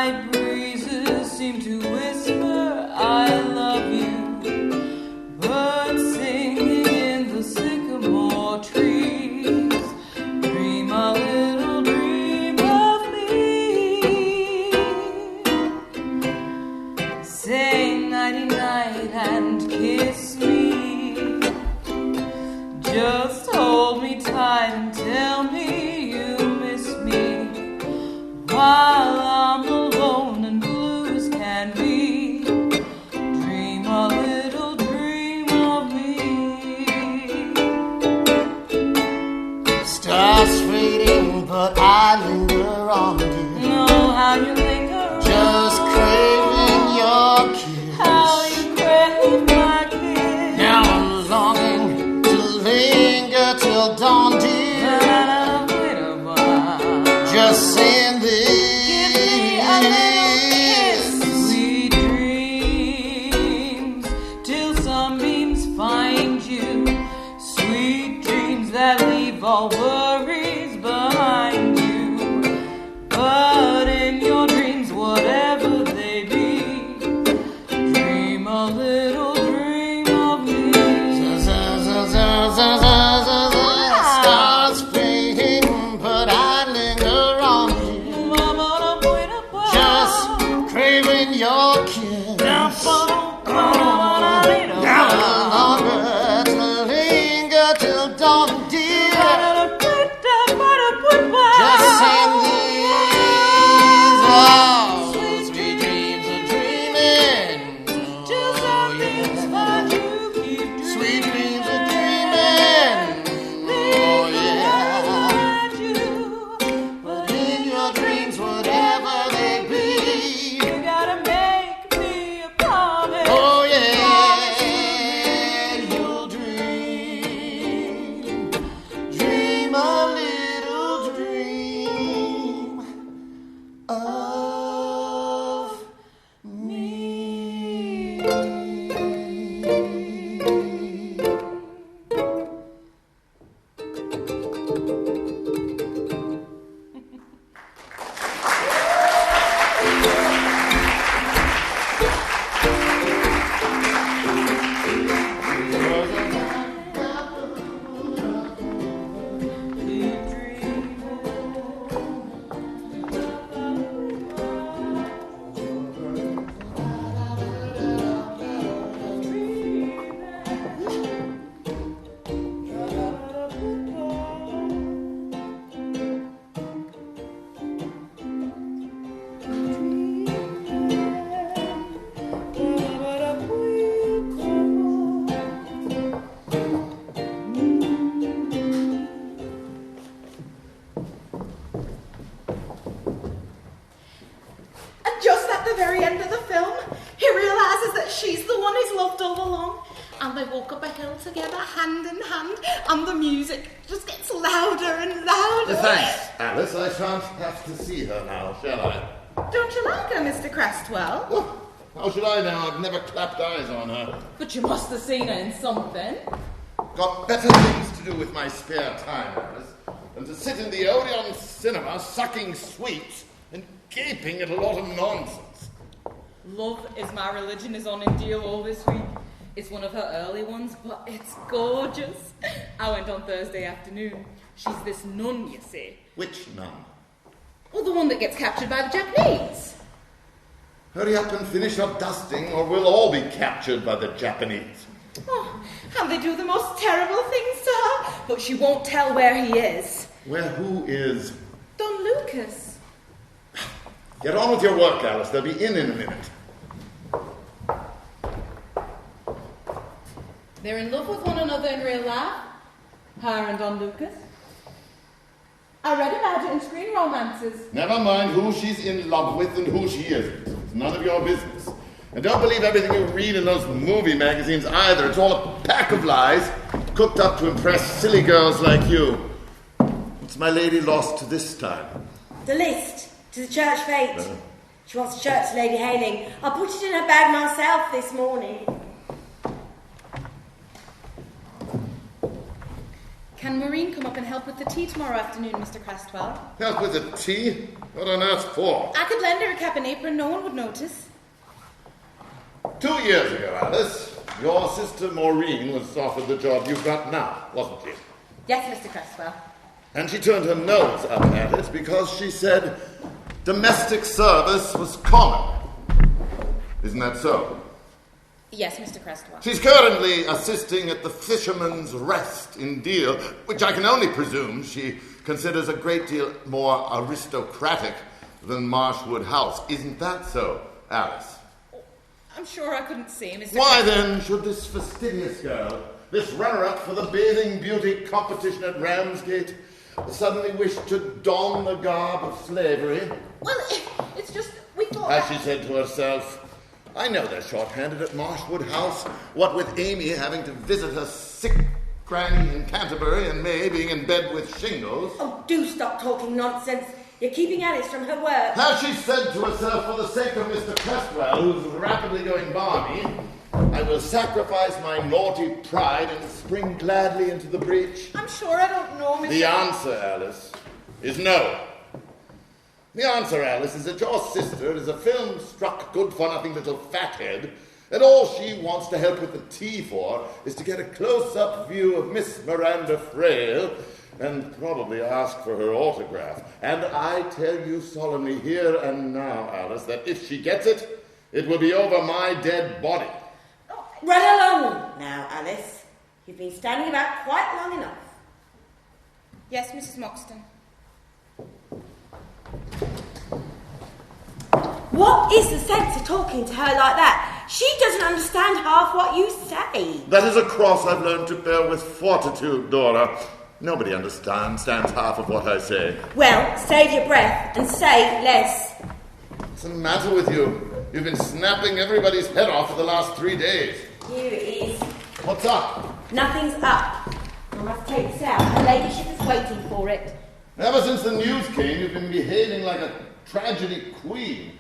Night breezes seem to whisper, I love you. Birds singing in the sycamore trees. Dream a little dream of me. Say nighty-night and kiss me. Just hold me tight and tell me you miss me. While I'm alone and blue as can be, dream a little dream of me. Stars fading, but I linger on you. Know how you linger, Just craving your kiss. how you crave my kiss. Now I'm longing to linger till dawn, dear. Wait a while. Just saying this. Give me a little kiss. Sweet dreams till sunbeams find you. Sweet dreams that leave all worries behind you. But in your dreams, whatever they be, dream a little dream of me. Stars fading, but I linger on you. Just craving your kiss. Now longer to linger till dawn, dear. Just saying these are sweet dreams of dreaming. Oh, yeah. Sweet dreams of dreaming. Oh, yeah. But in your dreams, whatever they be. You gotta make me a promise. Oh, yeah. You'll dream. Dream a little dream of me. And just at the very end of the film, he realises that she's the one he's loved all along. And they walk up a hill together, hand in hand, and the music just gets louder and louder. Thanks, Alice. I shan't have to see her now, shall I? Don't you like her, Mr. Crestwell? Oh, how should I know? I've never clapped eyes on her. But you must have seen her in something. Got better things to do with my spare time, Alice, than to sit in the Odeon cinema sucking sweets and gaping at a lot of nonsense. Love Is My Religion is on in deal all this week. It's one of her early ones, but it's gorgeous. I went on Thursday afternoon. She's this nun, you see. Which nun? Well, the one that gets captured by the Japanese. Hurry up and finish your dusting, or we'll all be captured by the Japanese. Oh, and they do the most terrible things to her. But she won't tell where he is. Where who is? Don Lucas. Get on with your work, Alice. They'll be in a minute. They're in love with one another in real life. Her and Don Lucas. I read about it in Screen Romances. Never mind who she's in love with and who she isn't. It's none of your business. And don't believe everything you read in those movie magazines either. It's all a pack of lies cooked up to impress silly girls like you. What's my lady lost this time? The list to the church fete. She wants a shirt to Lady Hailing. I put it in her bag myself this morning. Can Maureen come up and help with the tea tomorrow afternoon, Mr. Cresswell? Help with the tea? What on earth for? I could lend her a cap and apron, no one would notice. 2 years ago, Alice, your sister Maureen was offered the job you've got now, wasn't she? Yes, Mr. Cresswell. And she turned her nose up at it because she said domestic service was common. Isn't that so? Yes, Mr. Cresswell. She's currently assisting at the Fisherman's Rest in Deal, which I can only presume she considers a great deal more aristocratic than Marshwood House. Isn't that so, Alice? I'm sure I couldn't see, Mr. Why Cresswell. then should this fastidious girl, this runner-up for the bathing beauty competition at Ramsgate, suddenly wish to don the garb of slavery? Well, it's just, we thought... As she said to herself, I know they're short-handed at Marshwood House, what with Amy having to visit her sick granny in Canterbury and May being in bed with shingles. Oh, do stop talking nonsense. You're keeping Alice from her work. Has she said to herself, for the sake of Mr. Cresswell, who's rapidly going balmy, I will sacrifice my naughty pride and spring gladly into the breach? I'm sure I don't know, Mr. The answer, Alice, is no. The answer, Alice, is that your sister is a film-struck, good-for-nothing little fathead, and all she wants to help with the tea for is to get a close-up view of Miss Miranda Frail and probably ask for her autograph. And I tell you solemnly here and now, Alice, that if she gets it, it will be over my dead body. Run along now, Alice. You've been standing about quite long enough. Yes, Mrs. Moxton. What is the sense of talking to her like that? She doesn't understand half what you say. That is a cross I've learned to bear with fortitude, Dora. Nobody understands half of what I say. Well, save your breath and say less. What's the matter with you? You've been snapping everybody's head off for the last 3 days. Here it is. What's up? Nothing's up. I must take this out. Her ladyship is waiting for it. Ever since the news came, you've been behaving like a tragedy queen.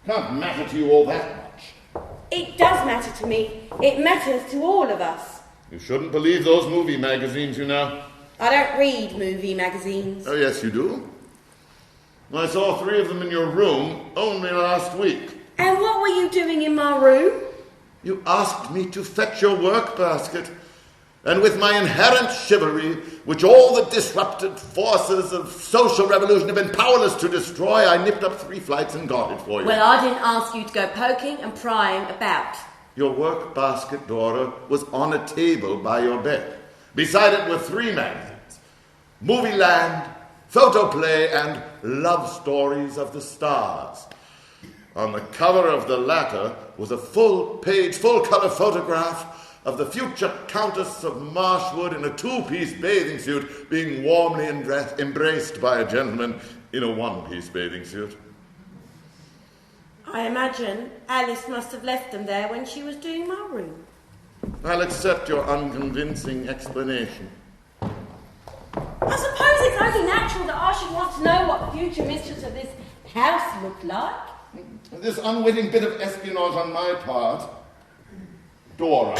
Can't matter to you all that much. It does matter to me. It matters to all of us. You shouldn't believe those movie magazines, you know. I don't read movie magazines. Oh, yes, you do. I saw 3 of them in your room only last week. And what were you doing in my room? You asked me to fetch your work basket, and with my inherent chivalry, which all the disrupted forces of social revolution have been powerless to destroy, I nipped up 3 flights and got it for you. Well, I didn't ask you to go poking and prying about. Your work basket, Dora, was on a table by your bed. Beside it were 3 magazines: Movie Land, Photoplay, and Love Stories of the Stars. On the cover of the latter was a full-page, full-color photograph of the future Countess of Marshwood in a 2-piece bathing suit being warmly embraced by a gentleman in a 1-piece bathing suit. I imagine Alice must have left them there when she was doing my room. I'll accept your unconvincing explanation. I suppose it's only natural that I should want to know what the future mistress of this house looked like. This unwitting bit of espionage on my part, Dora,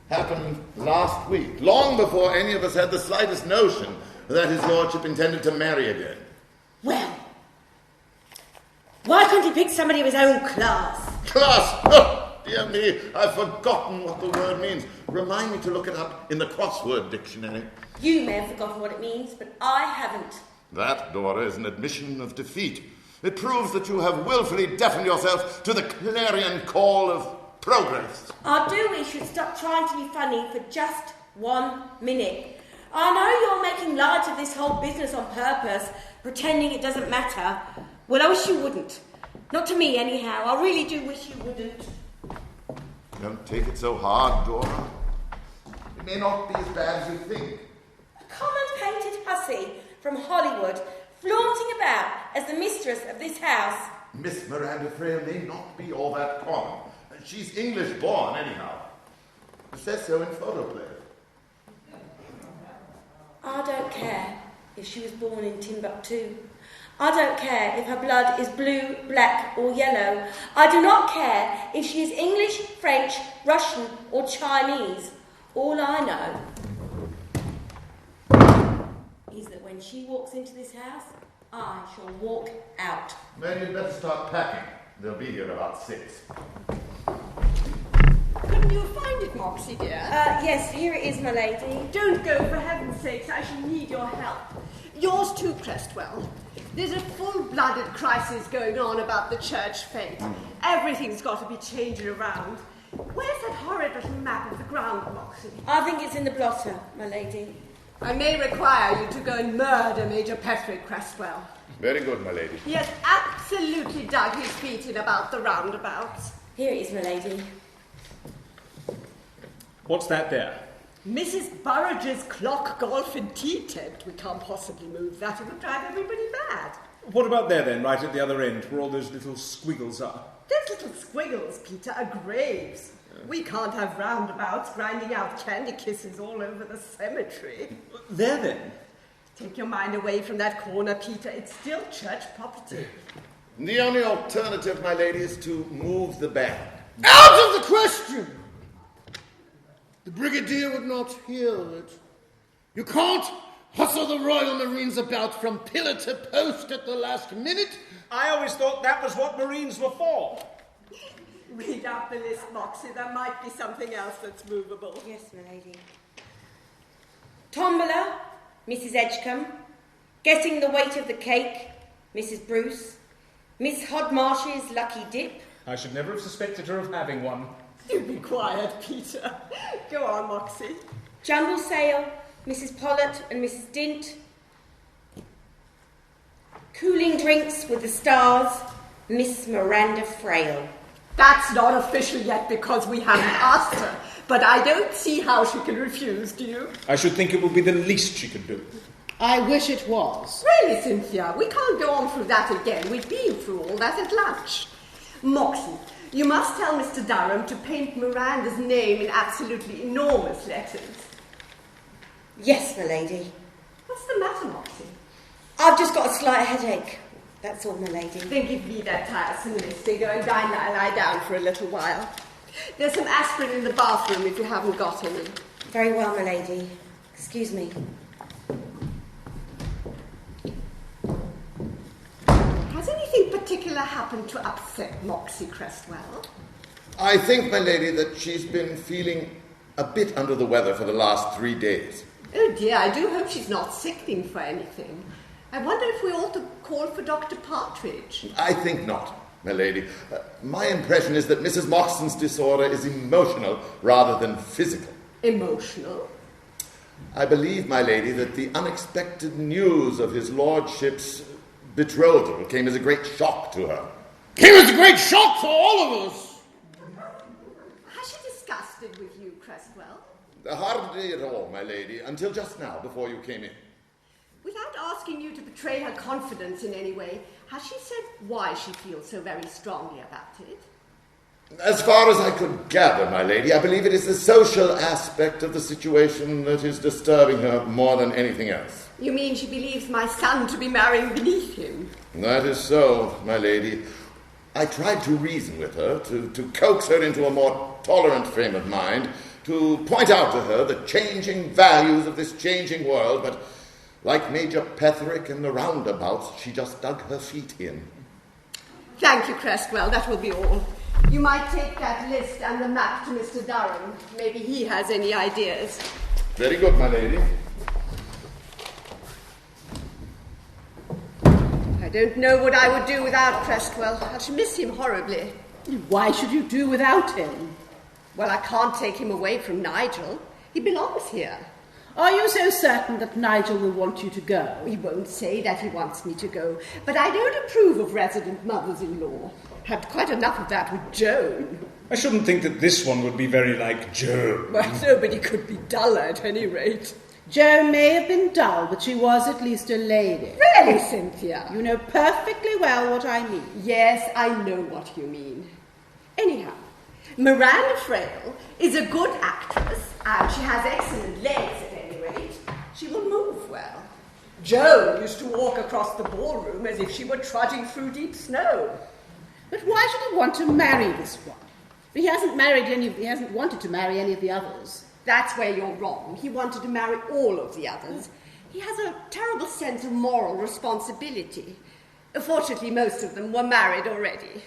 happened last week, long before any of us had the slightest notion that his lordship intended to marry again. Well, why couldn't he pick somebody of his own class? Class! Oh, dear me, I've forgotten what the word means. Remind me to look it up in the crossword dictionary. You may have forgotten what it means, but I haven't. That, Dora, is an admission of defeat. It proves that you have willfully deafened yourself to the clarion call of progress. I do wish you'd stop trying to be funny for just 1 minute. I know you're making light of this whole business on purpose, pretending it doesn't matter. Well, I wish you wouldn't. Not to me, anyhow. I really do wish you wouldn't. Don't take it so hard, Dora. It may not be as bad as you think. A common painted hussy from Hollywood, flaunting about as the mistress of this house. Miss Miranda Frail may not be all that common. She's English-born, anyhow. It says so in Photoplay. I don't care if she was born in Timbuktu. I don't care if her blood is blue, black, or yellow. I do not care if she is English, French, Russian, or Chinese. All I know is that when she walks into this house, I shall walk out. Then you'd better start packing. They'll be here about 6. Couldn't you find it, Moxie, dear? Yes, here it is, my lady. Don't go, for heaven's sakes. I shall need your help. Yours too, Crestwell. There's a full-blooded crisis going on about the church fete. Everything's got to be changing around. Where's that horrid little map of the ground, Moxie? I think it's in the blotter, my lady. I may require you to go and murder Major Petherick Crestwell. Very good, my lady. He has absolutely dug his feet in about the roundabouts. Here it is, my lady. What's that there? Mrs. Burridge's clock, golf and tea tent. We can't possibly move that. It would drive everybody mad. What about there then, right at the other end, where all those little squiggles are? Those little squiggles, Peter, are graves. We can't have roundabouts grinding out candy kisses all over the cemetery. There then? Take your mind away from that corner, Peter. It's still church property. The only alternative, my lady, is to move the band. Out of the question! The Brigadier would not hear of it. You can't hustle the Royal Marines about from pillar to post at the last minute. I always thought that was what Marines were for. Read out the list, Moxie. There might be something else that's movable. Yes, my lady. Tombola, Mrs. Edgecombe. Getting the weight of the cake, Mrs. Bruce. Miss Hodmarsh's lucky dip. I should never have suspected her of having one. You be quiet, Peter. Go on, Moxie. Jumble sale, Mrs. Pollett and Mrs. Dint. Cooling drinks with the stars, Miss Miranda Frail. That's not official yet because we haven't asked her. But I don't see how she can refuse, do you? I should think it would be the least she could do. I wish it was. Really, Cynthia, we can't go on through that again. We've been through all that at lunch. Moxie, you must tell Mr. Durham to paint Miranda's name in absolutely enormous letters. Yes, my lady. What's the matter, Moxie? I've just got a slight headache. That's all, my lady. Then give me that tiresome list and go and lie down for a little while. There's some aspirin in the bathroom if you haven't got any. Very well, my lady. Excuse me. Has anything particular happened to upset Moxie Crestwell? I think, my lady, that she's been feeling a bit under the weather for the last 3 days. Oh dear, I do hope she's not sickening for anything. I wonder if we ought to call for Dr. Partridge. I think not, my lady. My impression is that Mrs. Moxon's disorder is emotional rather than physical. Emotional? I believe, my lady, that the unexpected news of his lordship's betrothal came as a great shock to her. Came as a great shock to all of us. Has she discussed it with you, Crestwell? Hardly at all, my lady, until just now, before you came in. Without asking you to betray her confidence in any way, has she said why she feels so very strongly about it? As far as I could gather, my lady, I believe it is the social aspect of the situation that is disturbing her more than anything else. You mean she believes my son to be marrying beneath him? That is so, my lady. I tried to reason with her, to coax her into a more tolerant frame of mind, to point out to her the changing values of this changing world, but like Major Petherick in the roundabouts, she just dug her feet in. Thank you, Crestwell. That will be all. You might take that list and the map to Mr. Durham. Maybe he has any ideas. Very good, my lady. I don't know what I would do without Crestwell. I should miss him horribly. Why should you do without him? Well, I can't take him away from Nigel. He belongs here. Are you so certain that Nigel will want you to go? He won't say that he wants me to go, but I don't approve of resident mothers-in-law. Had quite enough of that with Joan. I shouldn't think that this one would be very like Joan. Well, nobody could be duller at any rate. Joan may have been dull, but she was at least a lady. Really, Cynthia? You know perfectly well what I mean. Yes, I know what you mean. Anyhow, Miranda Frail is a good actress, and she has excellent legs at any rate. She will move well. Joan used to walk across the ballroom as if she were trudging through deep snow. But why should he want to marry this one? He hasn't wanted to marry any of the others. That's where you're wrong. He wanted to marry all of the others. He has a terrible sense of moral responsibility. Fortunately, most of them were married already.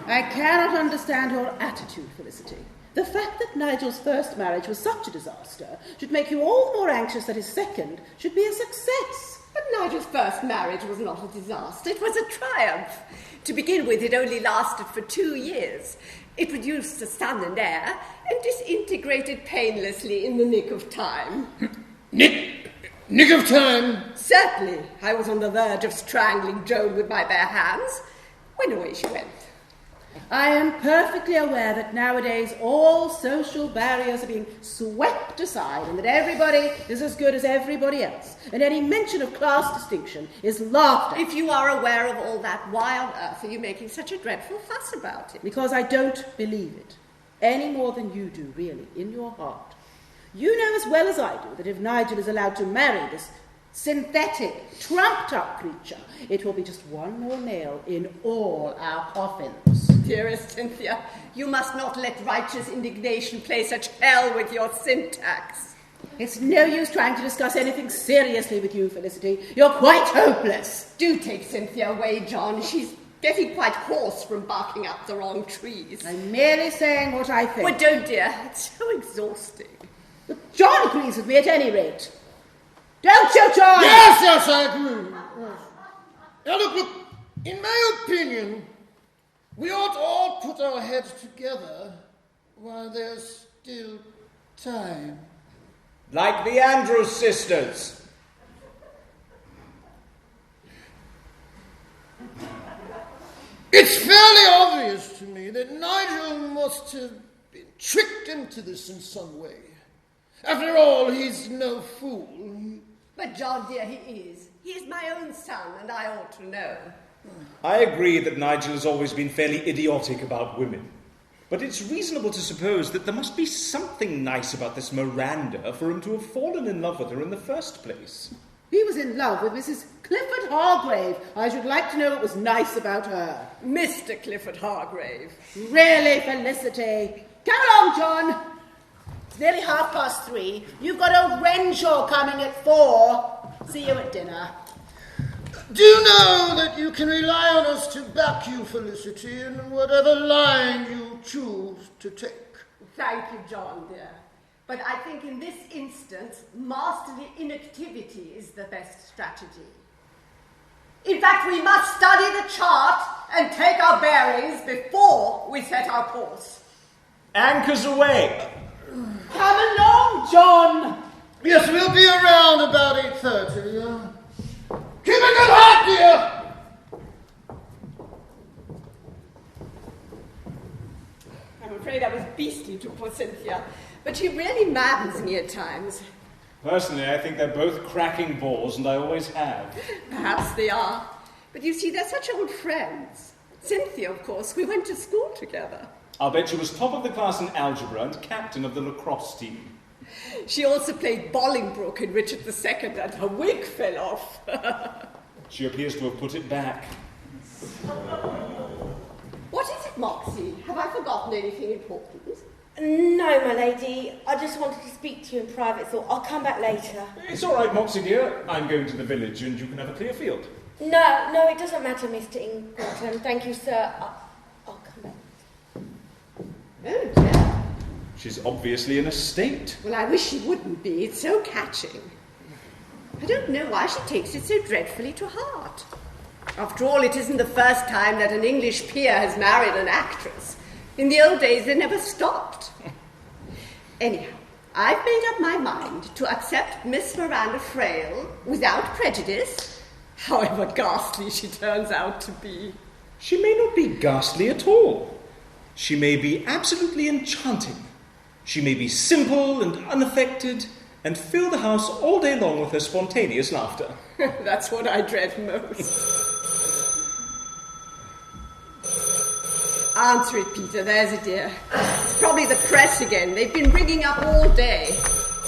I cannot understand your attitude, Felicity. The fact that Nigel's first marriage was such a disaster should make you all the more anxious that his second should be a success. But Nigel's first marriage was not a disaster. It was a triumph. To begin with, it only lasted for 2 years. It produced a son and heir and disintegrated painlessly in the nick of time. Nick of time? Certainly. I was on the verge of strangling Joan with my bare hands when away she went. I am perfectly aware that nowadays all social barriers are being swept aside and that everybody is as good as everybody else, and any mention of class distinction is laughed at. If you are aware of all that, why on earth are you making such a dreadful fuss about it? Because I don't believe it, any more than you do, really, in your heart. You know as well as I do that if Nigel is allowed to marry this synthetic, trumped-up creature, it will be just one more nail in all our coffins. Dearest Cynthia, you must not let righteous indignation play such hell with your syntax. It's no use trying to discuss anything seriously with you, Felicity. You're quite hopeless. Do take Cynthia away, John. She's getting quite hoarse from barking up the wrong trees. I'm merely saying what I think. Well, don't, dear. It's so exhausting. But John agrees with me at any rate. Don't you, John? Yes, I agree. Yes. Now, look, in my opinion, we ought all put our heads together while there's still time. Like the Andrews sisters. It's fairly obvious to me that Nigel must have been tricked into this in some way. After all, he's no fool. But, John, dear, he is. He is my own son, and I ought to know. I agree that Nigel has always been fairly idiotic about women. But it's reasonable to suppose that there must be something nice about this Miranda for him to have fallen in love with her in the first place. He was in love with Mrs. Clifford Hargrave. I should like to know what was nice about her. Mr. Clifford Hargrave. Really, Felicity. Come along, John. It's nearly 3:30. You've got a Renshaw coming at 4. See you at dinner. Do you know that you can rely on us to back you, Felicity, in whatever line you choose to take? Thank you, John, dear. But I think in this instance, masterly inactivity is the best strategy. In fact, we must study the chart and take our bearings before we set our course. Anchors away! Come along, John. Yes, we'll be around about 8:30. Keep a good heart, dear! I'm afraid I was beastly to poor Cynthia, but she really maddens me at times. Personally, I think they're both cracking balls, and I always have. Perhaps they are. But you see, they're such old friends. Cynthia, of course, we went to school together. I'll bet she was top of the class in algebra and captain of the lacrosse team. She also played Bolingbroke in Richard II, and her wig fell off. She appears to have put it back. What is it, Moxie? Have I forgotten anything important? No, my lady. I just wanted to speak to you in private, so I'll come back later. It's all right, Moxie dear. I'm going to the village and you can have a clear field. No, it doesn't matter, Mr. Ingleton. Thank you, sir. I'll come back. Oh, dear. She's obviously in a state. Well, I wish she wouldn't be. It's so catching. I don't know why she takes it so dreadfully to heart. After all, it isn't the first time that an English peer has married an actress. In the old days, they never stopped. Anyhow, I've made up my mind to accept Miss Miranda Frail without prejudice, however ghastly she turns out to be. She may not be ghastly at all. She may be absolutely enchanting. She may be simple and unaffected and fill the house all day long with her spontaneous laughter. That's what I dread most. Answer it, Peter, there's a dear. It's probably the press again. They've been ringing up all day.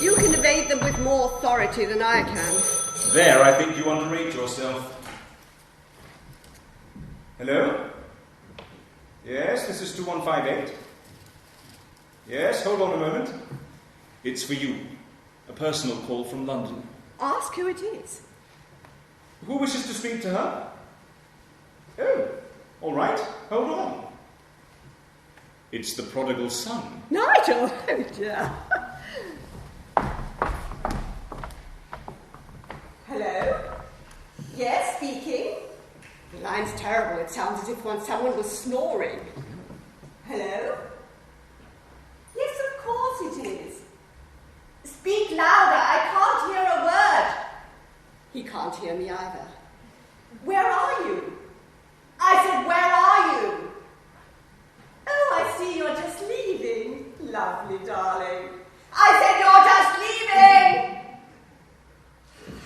You can evade them with more authority than I can. There, I think you underrate yourself. Hello? Yes, this is 2158. Yes, hold on a moment. It's for you. A personal call from London. Ask who it is. Who wishes to speak to her? Oh, all right. Hold on. It's the prodigal son. Nigel! Oh, dear. Hello? Yes, speaking. The line's terrible. It sounds as if someone was snoring. Hello? Yes, of course it is. Speak louder. I can't hear a word. He can't hear me either. Where are you? I said, where are you? Oh, I see you're just leaving. Lovely, darling. I said you're just leaving!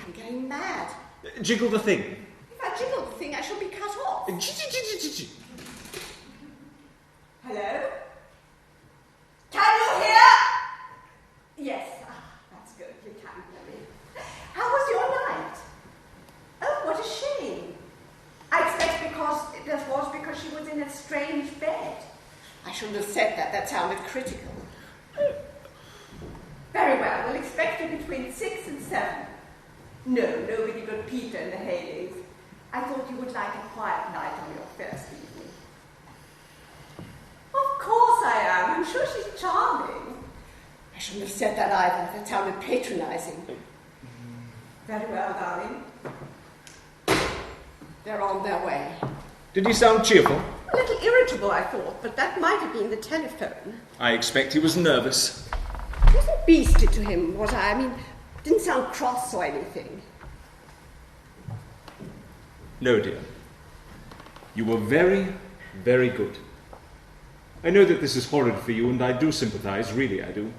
I'm going mad. Jiggle the thing. If I jiggle the thing, I shall be cut off. Hello? Can you hear? Yes. That's good. You can hear me. How was your night? Oh, what a shame. I expect it was because she was in a strange bed. I shouldn't have said that. That sounded critical. Very well. We'll expect you between 6 and 7. No, nobody but Peter and the Haleys. I thought you would like a quiet night on your first evening. Of course I am. I'm sure she's charming. I shouldn't have said that either. That sounded patronizing. Very well, darling. They're on their way. Did he sound cheerful? A little irritable, I thought, but that might have been the telephone. I expect he was nervous. I wasn't beasted to him, was I? I mean, didn't sound cross or anything. No, dear. You were very, very good. I know that this is horrid for you, and I do sympathize, really I do.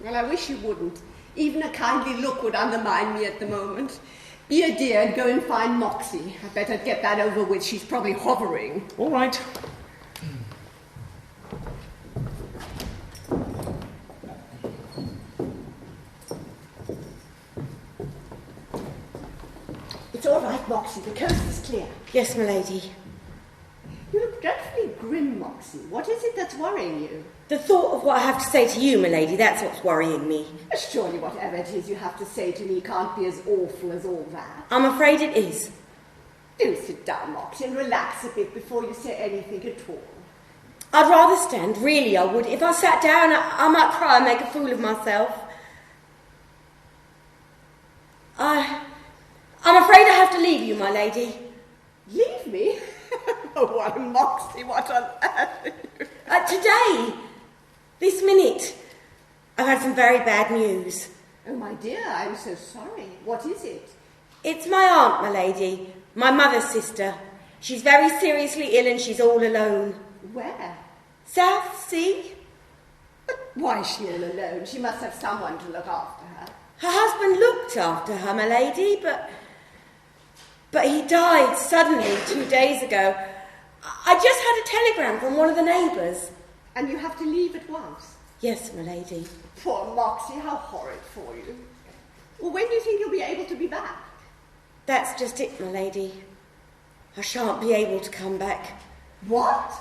Well, I wish you wouldn't. Even a kindly look would undermine me at the moment. Be a dear and go and find Moxie. I better get that over with. She's probably hovering. All right. It's all right, Moxie. The coast is clear. Yes, my lady. You look dreadfully grim, Moxie. What is it that's worrying you? The thought of what I have to say to you, my lady, that's what's worrying me. Surely whatever it is you have to say to me can't be as awful as all that. I'm afraid it is. Do sit down, Moxie, and relax a bit before you say anything at all. I'd rather stand, really I would. If I sat down, I might cry and make a fool of myself. I'm afraid I have to leave you, my lady. Leave me? Oh, what a Moxie, what on earth? Today, this minute, I've had some very bad news. Oh, my dear, I'm so sorry. What is it? It's my aunt, my lady, my mother's sister. She's very seriously ill and she's all alone. Where? South Sea. But why is she all alone? She must have someone to look after her. Her husband looked after her, my lady, but he died suddenly 2 days ago. I just had a telegram from one of the neighbours. And you have to leave at once? Yes, my lady. Poor Moxie, how horrid for you. Well, when do you think you'll be able to be back? That's just it, my lady. I shan't be able to come back. What?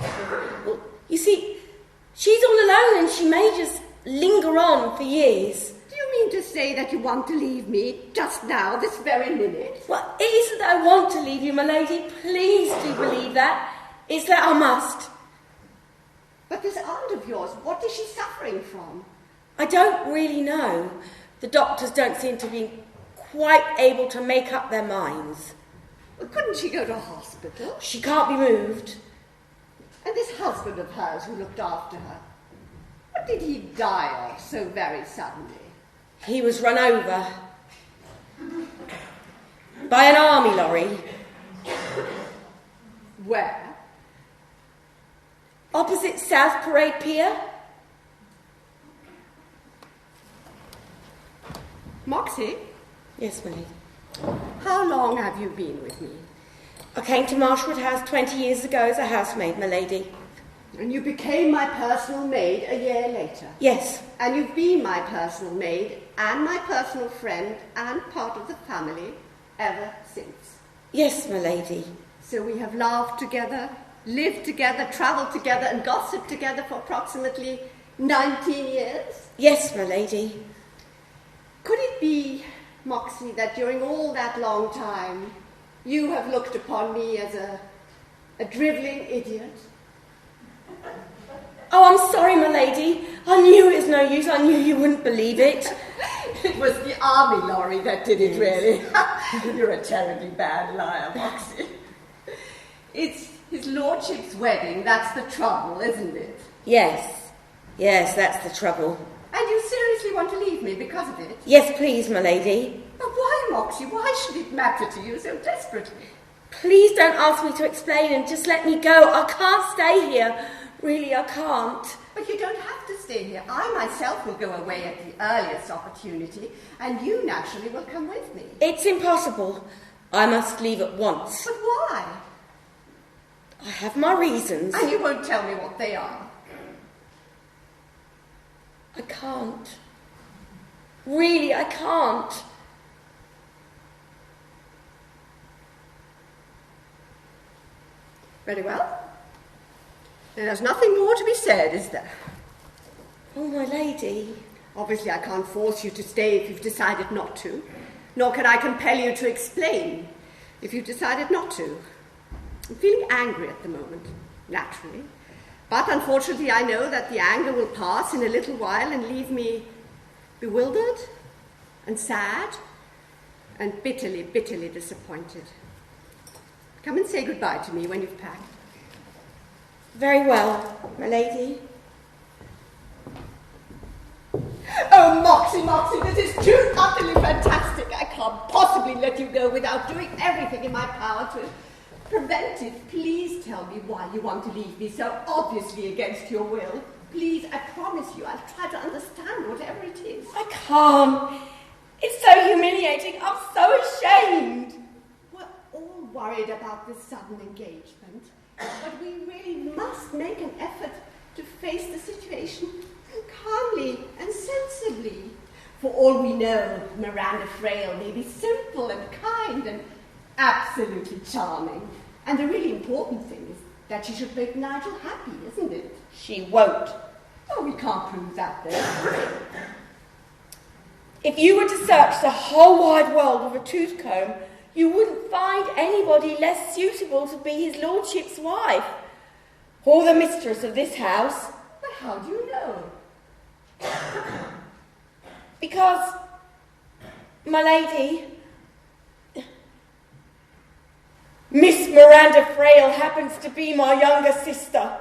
Well, you see, she's all alone and she may just linger on for years. Do you mean to say that you want to leave me just now, this very minute? Well, it isn't that I want to leave you, my lady. Please do believe that. It's that I must. But this aunt of yours, what is she suffering from? I don't really know. The doctors don't seem to be quite able to make up their minds. Well, couldn't she go to hospital? She can't be moved. And this husband of hers who looked after her, what did he die of so very suddenly? He was run over by an army lorry. Where? Opposite South Parade Pier. Moxie? Yes, my lady. How long have you been with me? I came to Marshwood House 20 years ago as a housemaid, my lady. And you became my personal maid a year later? Yes. And you've been my personal maid and my personal friend and part of the family ever since? Yes, my lady. So we have laughed together, lived together, travelled together and gossiped together for approximately 19 years? Yes, my lady. Could it be Moxie, that during all that long time, you have looked upon me as a drivelling idiot? Oh, I'm sorry, my lady. I knew it was no use. I knew you wouldn't believe it. It was the army lorry that did it, really. You're a terribly bad liar, Moxie. It's his lordship's wedding, that's the trouble, isn't it? Yes, that's the trouble. And you seriously want to leave me because of it? Yes, please, my lady. But why, Moxie? Why should it matter to you so desperately? Please don't ask me to explain and just let me go. I can't stay here. Really, I can't. But you don't have to stay here. I myself will go away at the earliest opportunity, and you naturally will come with me. It's impossible. I must leave at once. But why? I have my reasons. And you won't tell me what they are. I can't. Really, I can't. Very well. There's nothing more to be said, is there? Oh, my lady. Obviously, I can't force you to stay if you've decided not to, nor can I compel you to explain if you've decided not to. I'm feeling angry at the moment, naturally, but unfortunately I know that the anger will pass in a little while and leave me bewildered and sad and bitterly, bitterly disappointed. Come and say goodbye to me when you've packed. Very well, my lady. Oh, Moxie, this is too utterly fantastic. I can't possibly let you go without doing everything in my power to prevent it. Please tell me why you want to leave me so obviously against your will. Please, I promise you, I'll try to understand whatever it is. I can't. It's so humiliating. I'm so ashamed. We're all worried about this sudden engagement, but we really must make an effort to face the situation calmly and sensibly. For all we know, Miranda Frail may be simple and kind and absolutely charming. And the really important thing is that she should make Nigel happy, isn't it? She won't. Oh, we can't prove that, though. If you were to search the whole wide world with a tooth comb, you wouldn't find anybody less suitable to be his lordship's wife, or the mistress of this house. But how do you know? Because, my lady, Miss Miranda Frail happens to be my younger sister.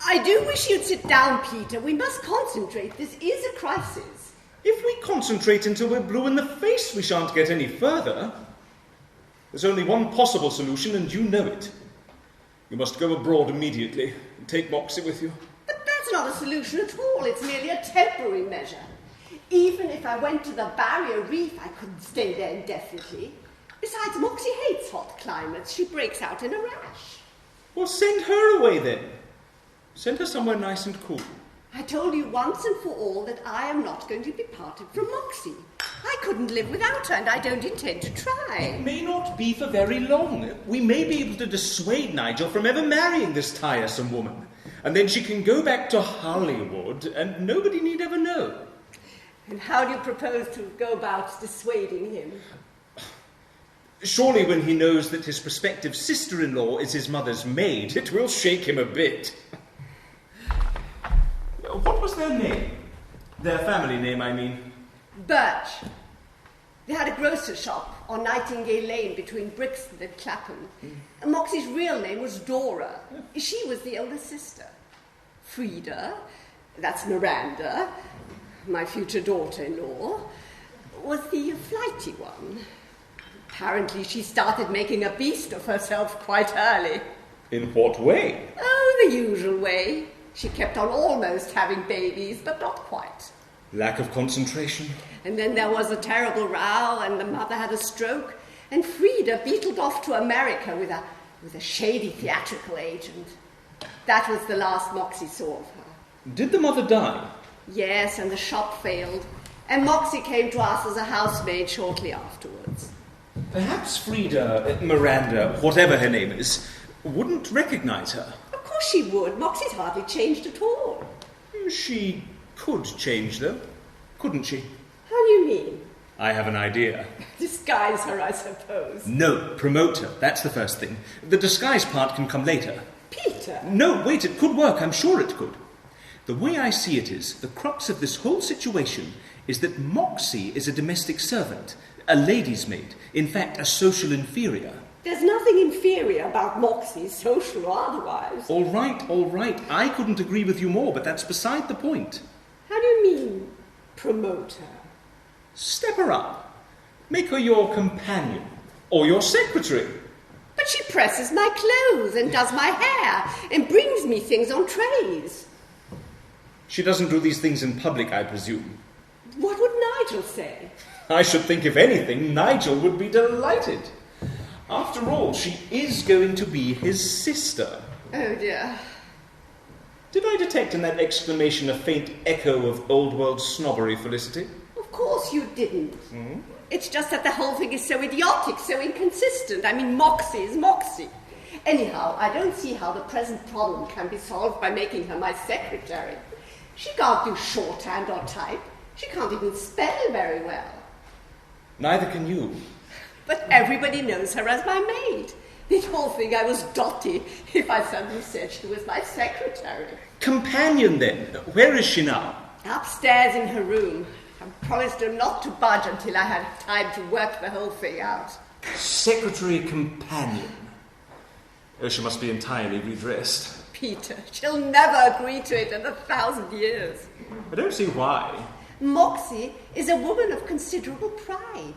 I do wish you'd sit down, Peter. We must concentrate. This is a crisis. If we concentrate until we're blue in the face, we shan't get any further. There's only one possible solution, and you know it. You must go abroad immediately and take Moxie with you. But that's not a solution at all. It's merely a temporary measure. Even if I went to the Barrier Reef, I couldn't stay there indefinitely. Besides, Moxie hates hot climates. She breaks out in a rash. Well, send her away then. Send her somewhere nice and cool. I told you once and for all that I am not going to be parted from Moxie. I couldn't live without her, and I don't intend to try. It may not be for very long. We may be able to dissuade Nigel from ever marrying this tiresome woman. And then she can go back to Hollywood, and nobody need ever know. And how do you propose to go about dissuading him? Surely when he knows that his prospective sister-in-law is his mother's maid, it will shake him a bit. What was their name? Their family name, I mean. Birch. They had a grocer's shop on Nightingale Lane between Brixton and Clapham. And Moxie's real name was Dora. She was the older sister. Frida, that's Miranda, my future daughter-in-law, was the flighty one. Apparently she started making a beast of herself quite early. In what way? Oh, the usual way. She kept on almost having babies, but not quite. Lack of concentration. And then there was a terrible row, and the mother had a stroke, and Frida beetled off to America with a shady theatrical agent. That was the last Moxie saw of her. Did the mother die? Yes, and the shop failed, and Moxie came to us as a housemaid shortly afterwards. Perhaps Frida, Miranda, whatever her name is, wouldn't recognize her. Of course she would. Moxie's hardly changed at all. She could change, though, couldn't she? How do you mean? I have an idea. Disguise her, I suppose. No, promote her. That's the first thing. The disguise part can come later. Peter! No, wait, it could work. I'm sure it could. The way I see it is, the crux of this whole situation is that Moxie is a domestic servant, a lady's maid, in fact, a social inferior. There's nothing inferior about Moxie, social or otherwise. All right. I couldn't agree with you more, but that's beside the point. How do you mean, promote her? Step her up. Make her your companion, or your secretary. But she presses my clothes and does my hair and brings me things on trays. She doesn't do these things in public, I presume. What would Nigel say? I should think, if anything, Nigel would be delighted. After all, she is going to be his sister. Oh, dear. Did I detect in that exclamation a faint echo of old-world snobbery, Felicity? Of course you didn't. Mm-hmm. It's just that the whole thing is so idiotic, so inconsistent. I mean, Moxie is Moxie. Anyhow, I don't see how the present problem can be solved by making her my secretary. She can't do shorthand or type. She can't even spell very well. Neither can you. But everybody knows her as my maid. They'd all think I was dotty if I suddenly said she was my secretary. Companion, then. Where is she now? Upstairs in her room. I promised her not to budge until I had time to work the whole thing out. Secretary companion. Oh, she must be entirely redressed. Peter, she'll never agree to it in 1,000 years. I don't see why. Moxie is a woman of considerable pride.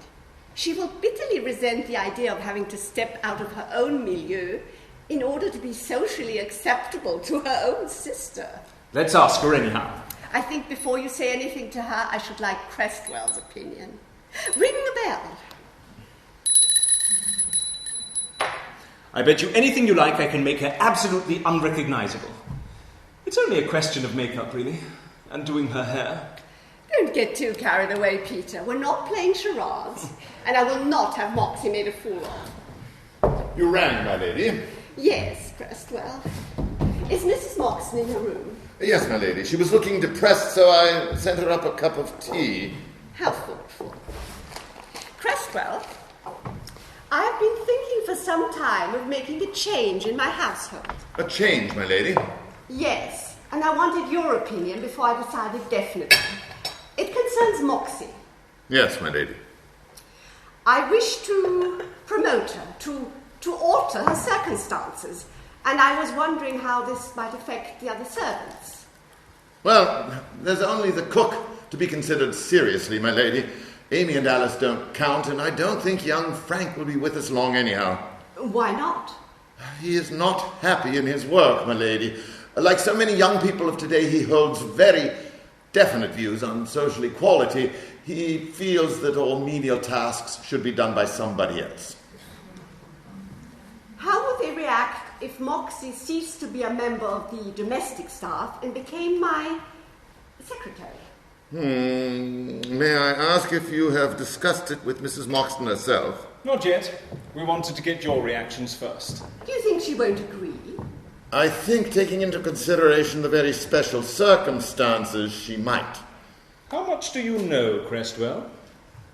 She will bitterly resent the idea of having to step out of her own milieu in order to be socially acceptable to her own sister. Let's ask her anyhow. I think before you say anything to her, I should like Crestwell's opinion. Ring the bell. I bet you anything you like I can make her absolutely unrecognizable. It's only a question of makeup, really, and doing her hair. Don't get too carried away, Peter. We're not playing charades, and I will not have Moxie made a fool of. You rang, my lady? Yes, Crestwell. Is Mrs. Moxon in her room? Yes, my lady. She was looking depressed, so I sent her up a cup of tea. How thoughtful. Crestwell, I have been thinking for some time of making a change in my household. A change, my lady? Yes, and I wanted your opinion before I decided definitely. It concerns Moxie. Yes, my lady. I wish to promote her, to alter her circumstances, and I was wondering how this might affect the other servants. Well, there's only the cook to be considered seriously, my lady. Amy and Alice don't count, and I don't think young Frank will be with us long anyhow. Why not? He is not happy in his work, my lady. Like so many young people of today, he holds very definite views on social equality. He feels that all menial tasks should be done by somebody else. How would they react if Moxie ceased to be a member of the domestic staff and became my secretary? May I ask if you have discussed it with Mrs. Moxton herself? Not yet. We wanted to get your reactions first. Do you think she won't agree? I think, taking into consideration the very special circumstances, she might. How much do you know, Crestwell?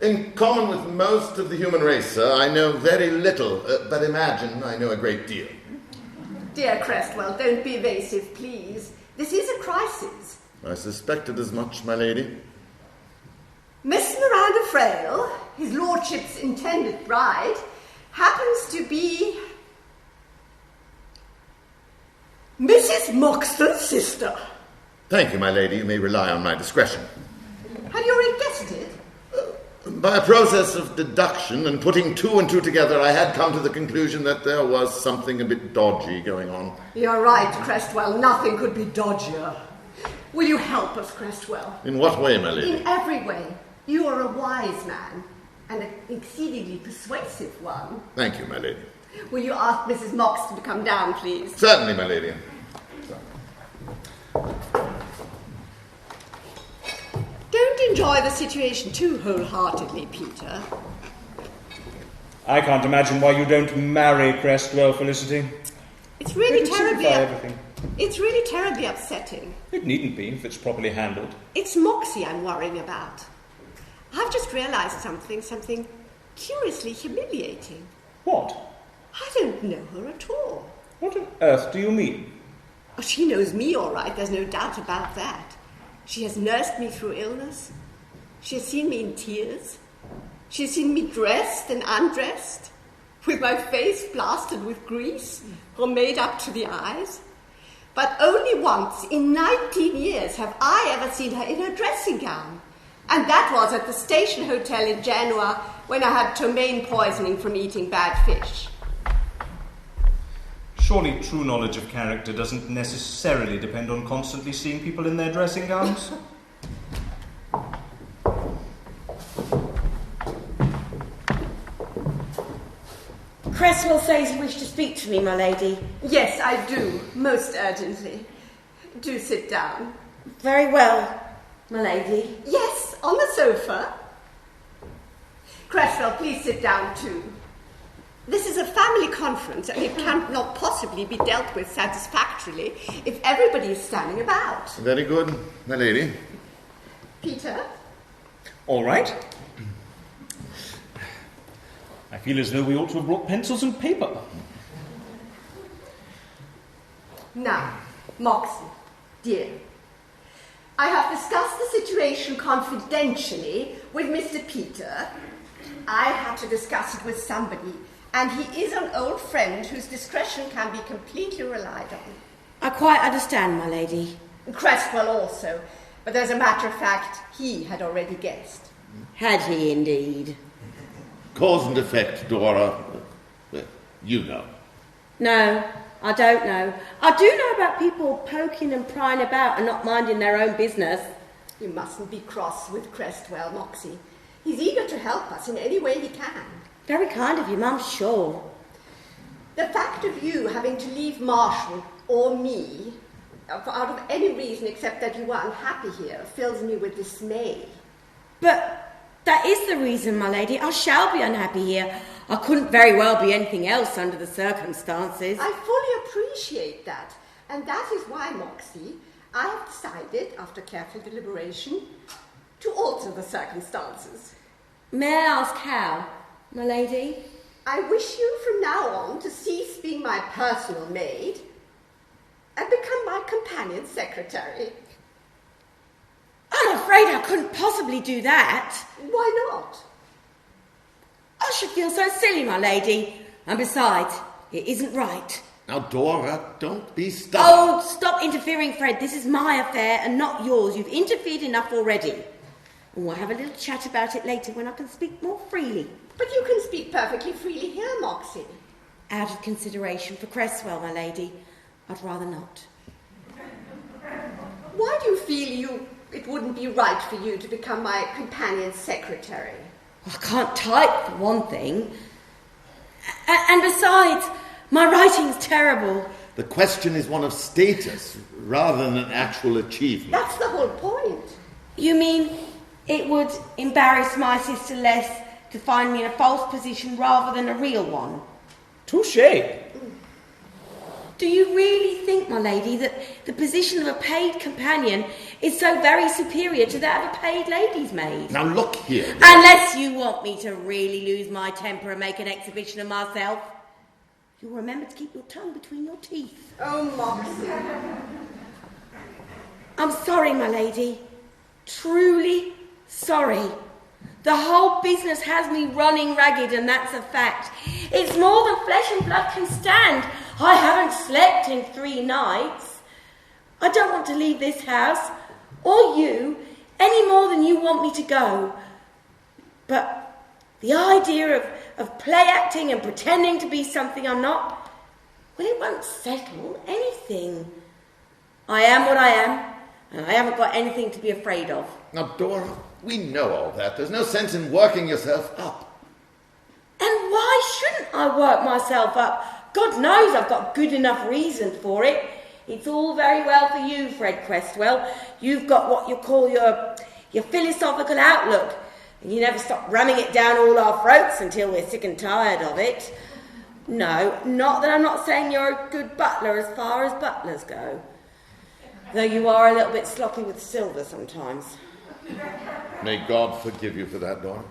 In common with most of the human race, sir, I know very little, but imagine I know a great deal. Dear Crestwell, don't be evasive, please. This is a crisis. I suspected as much, my lady. Miss Miranda Frail, his lordship's intended bride, happens to be Mrs. Moxton's sister. Thank you, my lady. You may rely on my discretion. Had you already guessed it? By a process of deduction and putting two and two together, I had come to the conclusion that there was something a bit dodgy going on. You're right, Crestwell. Nothing could be dodgier. Will you help us, Crestwell? In what way, my lady? In every way. You are a wise man, and an exceedingly persuasive one. Thank you, my lady. Will you ask Mrs. Moxton to come down, please? Certainly, my lady. Don't enjoy the situation too wholeheartedly, Peter. I can't imagine why you don't marry Crestwell, Felicity. It's really everything. It's really terribly upsetting. It needn't be if it's properly handled. It's Moxie I'm worrying about. I've just realised something curiously humiliating. What? I don't know her at all. What on earth do you mean? Oh, she knows me all right, there's no doubt about that. She has nursed me through illness. She has seen me in tears. She has seen me dressed and undressed, with my face plastered with grease or made up to the eyes. But only once in 19 years have I ever seen her in her dressing gown. And that was at the Station Hotel in Genoa when I had ptomaine poisoning from eating bad fish. Surely true knowledge of character doesn't necessarily depend on constantly seeing people in their dressing gowns? Cresswell says you wish to speak to me, my lady. Yes, I do, most urgently. Do sit down. Very well, my lady. Yes, on the sofa. Cresswell, please sit down too. This is a family conference and it cannot possibly be dealt with satisfactorily if everybody is standing about. Very good, my lady. Peter? All right. I feel as though we ought to have brought pencils and paper. Now, Moxie, dear, I have discussed the situation confidentially with Mr. Peter. I had to discuss it with somebody, and he is an old friend whose discretion can be completely relied on. I quite understand, my lady. Cresswell also, but as a matter of fact, he had already guessed. Had he indeed? Cause and effect, Dora. You know. No, I don't know. I do know about people poking and prying about and not minding their own business. You mustn't be cross with Crestwell, Moxie. He's eager to help us in any way he can. Very kind of you, I'm sure. The fact of you having to leave Marshall or me, out of any reason except that you are unhappy here, fills me with dismay. But that is the reason, my lady. I shall be unhappy here. I couldn't very well be anything else under the circumstances. I fully appreciate that. And that is why, Moxie, I have decided, after careful deliberation, to alter the circumstances. May I ask how, my lady? I wish you from now on to cease being my personal maid and become my companion secretary. I'm afraid I couldn't possibly do that. Why not? I should feel so silly, my lady. And besides, it isn't right. Now, Dora, don't be stubborn. Oh, stop interfering, Fred. This is my affair and not yours. You've interfered enough already. And we'll have a little chat about it later when I can speak more freely. But you can speak perfectly freely here, Moxie. Out of consideration for Cresswell, my lady, I'd rather not. Why do you feel it wouldn't be right for you to become my companion's secretary? I can't type, for one thing. And besides, my writing's terrible. The question is one of status rather than an actual achievement. That's the whole point. You mean it would embarrass my sister less to find me in a false position rather than a real one? Touché. Do you really think, my lady, that the position of a paid companion is so very superior to that of a paid lady's maid? Now look here. Unless you want me to really lose my temper and make an exhibition of myself, you'll remember to keep your tongue between your teeth. Oh, Moxie. I'm sorry, my lady. Truly sorry. The whole business has me running ragged, and that's a fact. It's more than flesh and blood can stand. I haven't slept in 3 nights. I don't want to leave this house, or you, any more than you want me to go. But the idea of play acting and pretending to be something I'm not, well, it won't settle anything. I am what I am, and I haven't got anything to be afraid of. Now, Dora, we know all that. There's no sense in working yourself up. And why shouldn't I work myself up? God knows I've got good enough reason for it. It's all very well for you, Fred Cresswell. You've got what you call your philosophical outlook, and you never stop ramming it down all our throats until we're sick and tired of it. No, not that I'm not saying you're a good butler as far as butlers go, though you are a little bit sloppy with silver sometimes. May God forgive you for that, Dora.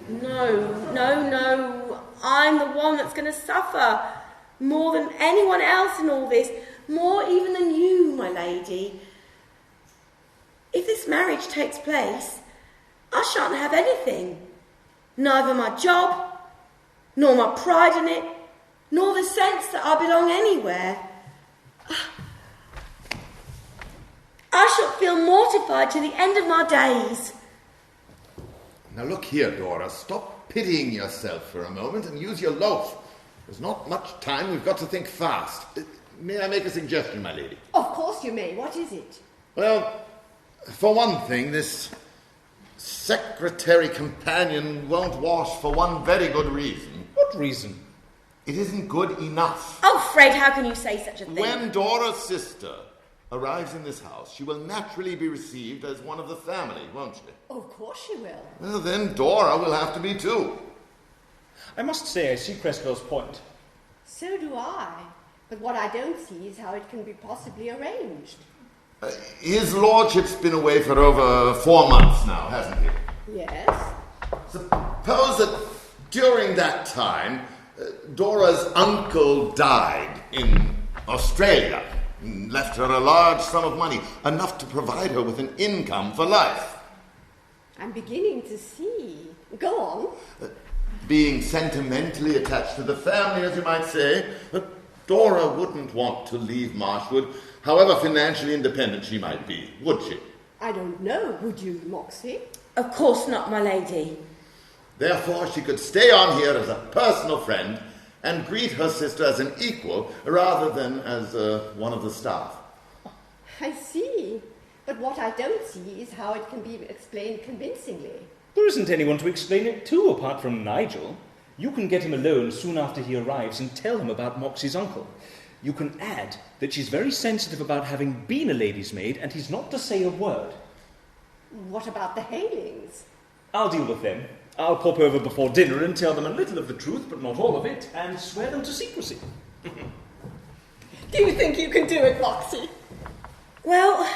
No. I'm the one that's going to suffer more than anyone else in all this, more even than you, my lady. If this marriage takes place, I shan't have anything. Neither my job, nor my pride in it, nor the sense that I belong anywhere. I shall feel mortified to the end of my days. Now look here, Dora. Stop pitying yourself for a moment and use your loaf. There's not much time. We've got to think fast. May I make a suggestion, my lady? Of course you may. What is it? Well, for one thing, this secretary companion won't wash for one very good reason. What reason? It isn't good enough. Oh, Fred, how can you say such a thing? When Dora's sister arrives in this house, she will naturally be received as one of the family, won't she? Of course she will. Well, then Dora will have to be too. I must say I see Cresswell's point. So do I. But what I don't see is how it can be possibly arranged. His lordship's been away for over 4 months now, hasn't he? Yes. Suppose that during that time, Dora's uncle died in Australia and left her a large sum of money, enough to provide her with an income for life. I'm beginning to see. Go on. Being sentimentally attached to the family, as you might say, Dora wouldn't want to leave Marshwood, however financially independent she might be, would she? I don't know. Would you, Moxie? Of course not, my lady. Therefore, she could stay on here as a personal friend and greet her sister as an equal rather than as one of the staff. I see. But what I don't see is how it can be explained convincingly. There isn't anyone to explain it to apart from Nigel. You can get him alone soon after he arrives and tell him about Moxie's uncle. You can add that she's very sensitive about having been a lady's maid and he's not to say a word. What about the Halings? I'll deal with them. I'll pop over before dinner and tell them a little of the truth, but not all of it, and swear them to secrecy. Do you think you can do it, Moxie? Well,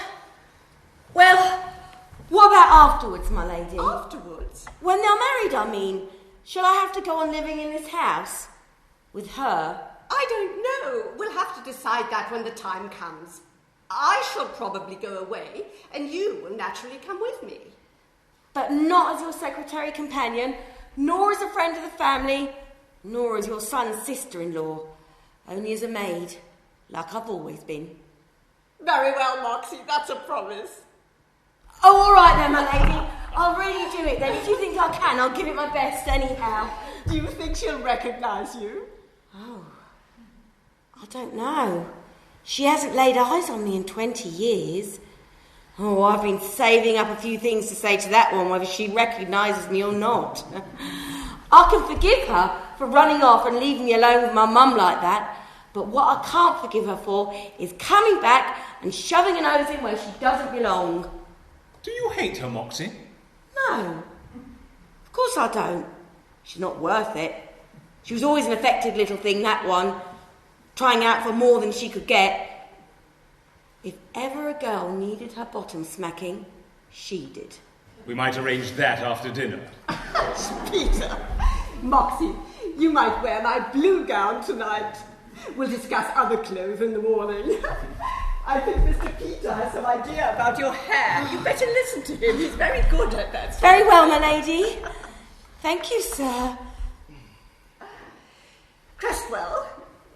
what about afterwards, my lady? Afterwards? When they're married, I mean. Shall I have to go on living in this house? With her? I don't know. We'll have to decide that when the time comes. I shall probably go away, and you will naturally come with me. But not as your secretary companion, nor as a friend of the family, nor as your son's sister-in-law. Only as a maid, like I've always been. Very well, Moxie. That's a promise. Oh, all right then, my lady. I'll really do it then. If you think I can, I'll give it my best anyhow. Do you think she'll recognise you? Oh, I don't know. She hasn't laid eyes on me in 20 years. Oh, I've been saving up a few things to say to that one, whether she recognises me or not. I can forgive her for running off and leaving me alone with my mum like that, but what I can't forgive her for is coming back and shoving her nose in where she doesn't belong. Do you hate her, Moxie? No, of course I don't. She's not worth it. She was always an affected little thing, that one, trying out for more than she could get. If ever a girl needed her bottom smacking, she did. We might arrange that after dinner. Peter, Moxie, you might wear my blue gown tonight. We'll discuss other clothes in the morning. I think Mr. Peter has some idea about your hair. You better listen to him. He's very good at that. Very well, my lady. Thank you, sir. Cresswell,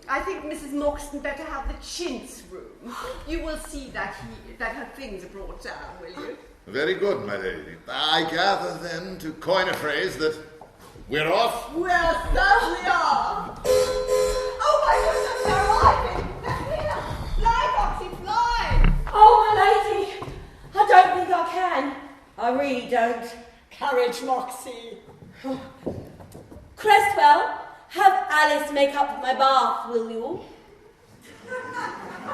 I think Mrs. Moxton better have the chintz room. You will see that her things are brought down, will you? Very good, my lady. I gather, then, to coin a phrase, that we're off? We certainly are. Oh, my goodness, they're arriving. Fly, Moxie, fly. Oh, my lady, I don't think I can. I really don't. Courage, Moxie. Cresswell, have Alice make up my bath, will you?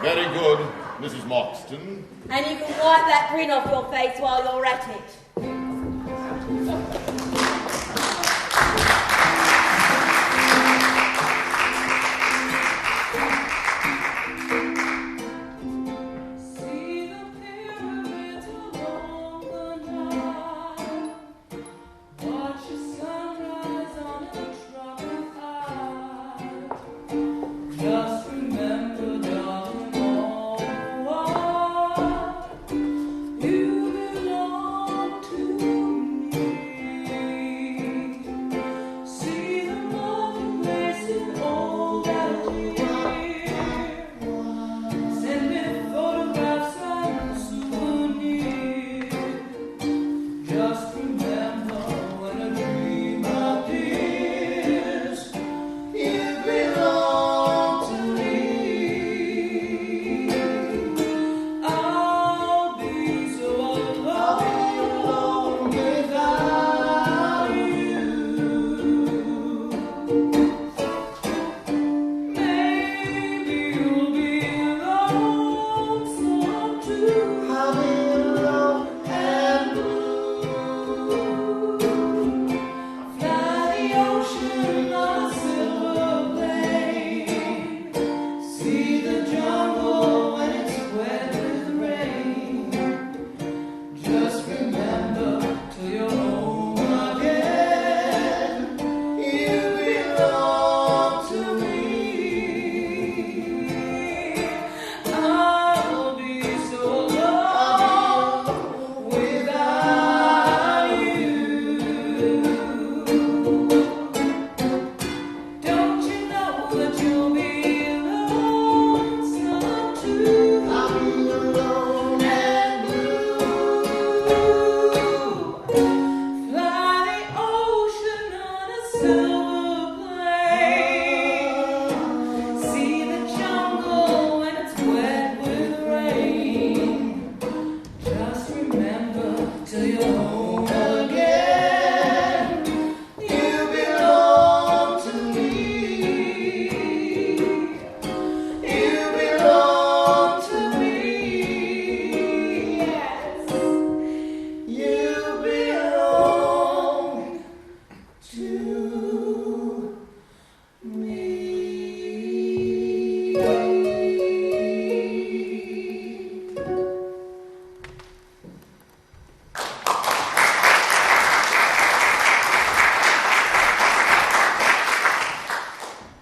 Very good, Mrs. Moxton. And you can wipe that grin off your face while you're at it.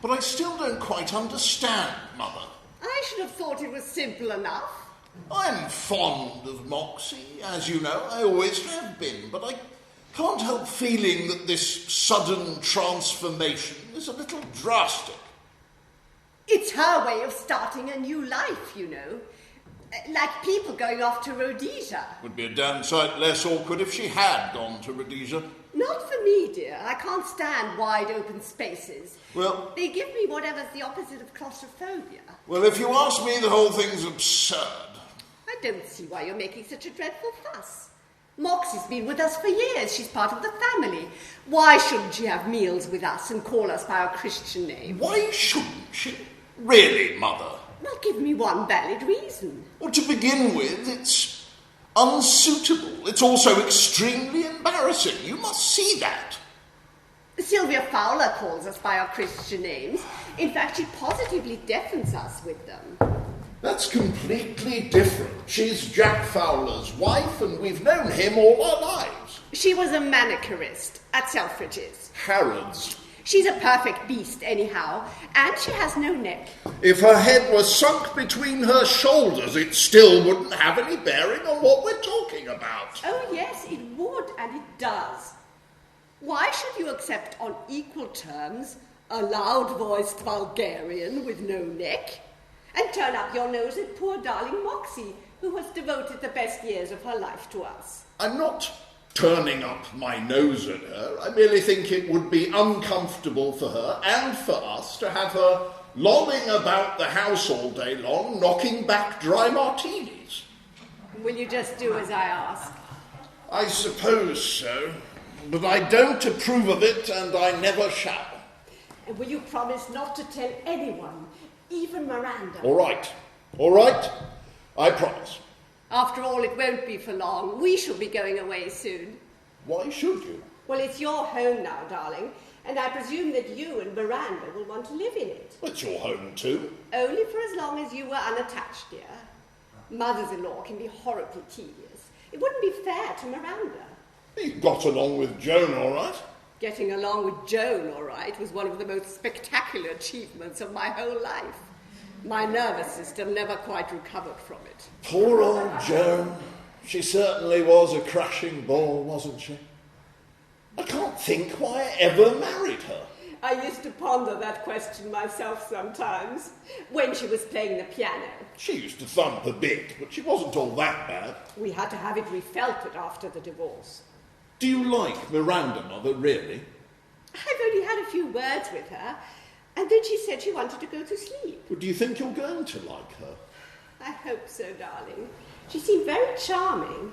But I still don't quite understand, Mother. I should have thought it was simple enough. I'm fond of Moxie, as you know. I always have been, but I can't help feeling that this sudden transformation is a little drastic. It's her way of starting a new life, you know. Like people going off to Rhodesia. Would be a damn sight less awkward if she had gone to Rhodesia. Not for me, dear. I can't stand wide open spaces. Well... They give me whatever's the opposite of claustrophobia. Well, if you ask me, the whole thing's absurd. I don't see why you're making such a dreadful fuss. Moxie's been with us for years. She's part of the family. Why shouldn't she have meals with us and call us by our Christian name? Why shouldn't she? Really, Mother? Well, give me one valid reason. Well, to begin with, it's unsuitable. It's also extremely embarrassing. You must see that. Sylvia Fowler calls us by our Christian names. In fact, she positively deafens us with them. That's completely different. She's Jack Fowler's wife, and we've known him all our lives. She was a manicurist at Selfridge's. Harrods. She's a perfect beast, anyhow, and she has no neck. If her head was sunk between her shoulders, it still wouldn't have any bearing on what we're talking about. Oh, yes, it would, and it does. Why should you accept on equal terms a loud-voiced vulgarian with no neck, and turn up your nose at poor darling Moxie, who has devoted the best years of her life to us? I'm not turning up my nose at her. I merely think it would be uncomfortable for her and for us to have her lolling about the house all day long, knocking back dry martinis. Will you just do as I ask? I suppose so, but I don't approve of it, and I never shall. And will you promise not to tell anyone, even Miranda? All right, I promise. After all, it won't be for long. We shall be going away soon. Why should you? Well, it's your home now, darling, and I presume that you and Miranda will want to live in it. It's your home too. Only for as long as you were unattached, dear. Mothers-in-law can be horribly tedious. It wouldn't be fair to Miranda. You got along with Joan all right. Getting along with Joan all right was one of the most spectacular achievements of my whole life. My nervous system never quite recovered from it. Poor old Joan. She certainly was a crashing ball, wasn't she? I can't think why I ever married her. I used to ponder that question myself sometimes, when she was playing the piano. She used to thump a bit, but she wasn't all that bad. We had to have it refelted after the divorce. Do you like Miranda, Mother, really? I've only had a few words with her, and then she said she wanted to go to sleep. But do you think you're going to like her? I hope so, darling. She seemed very charming.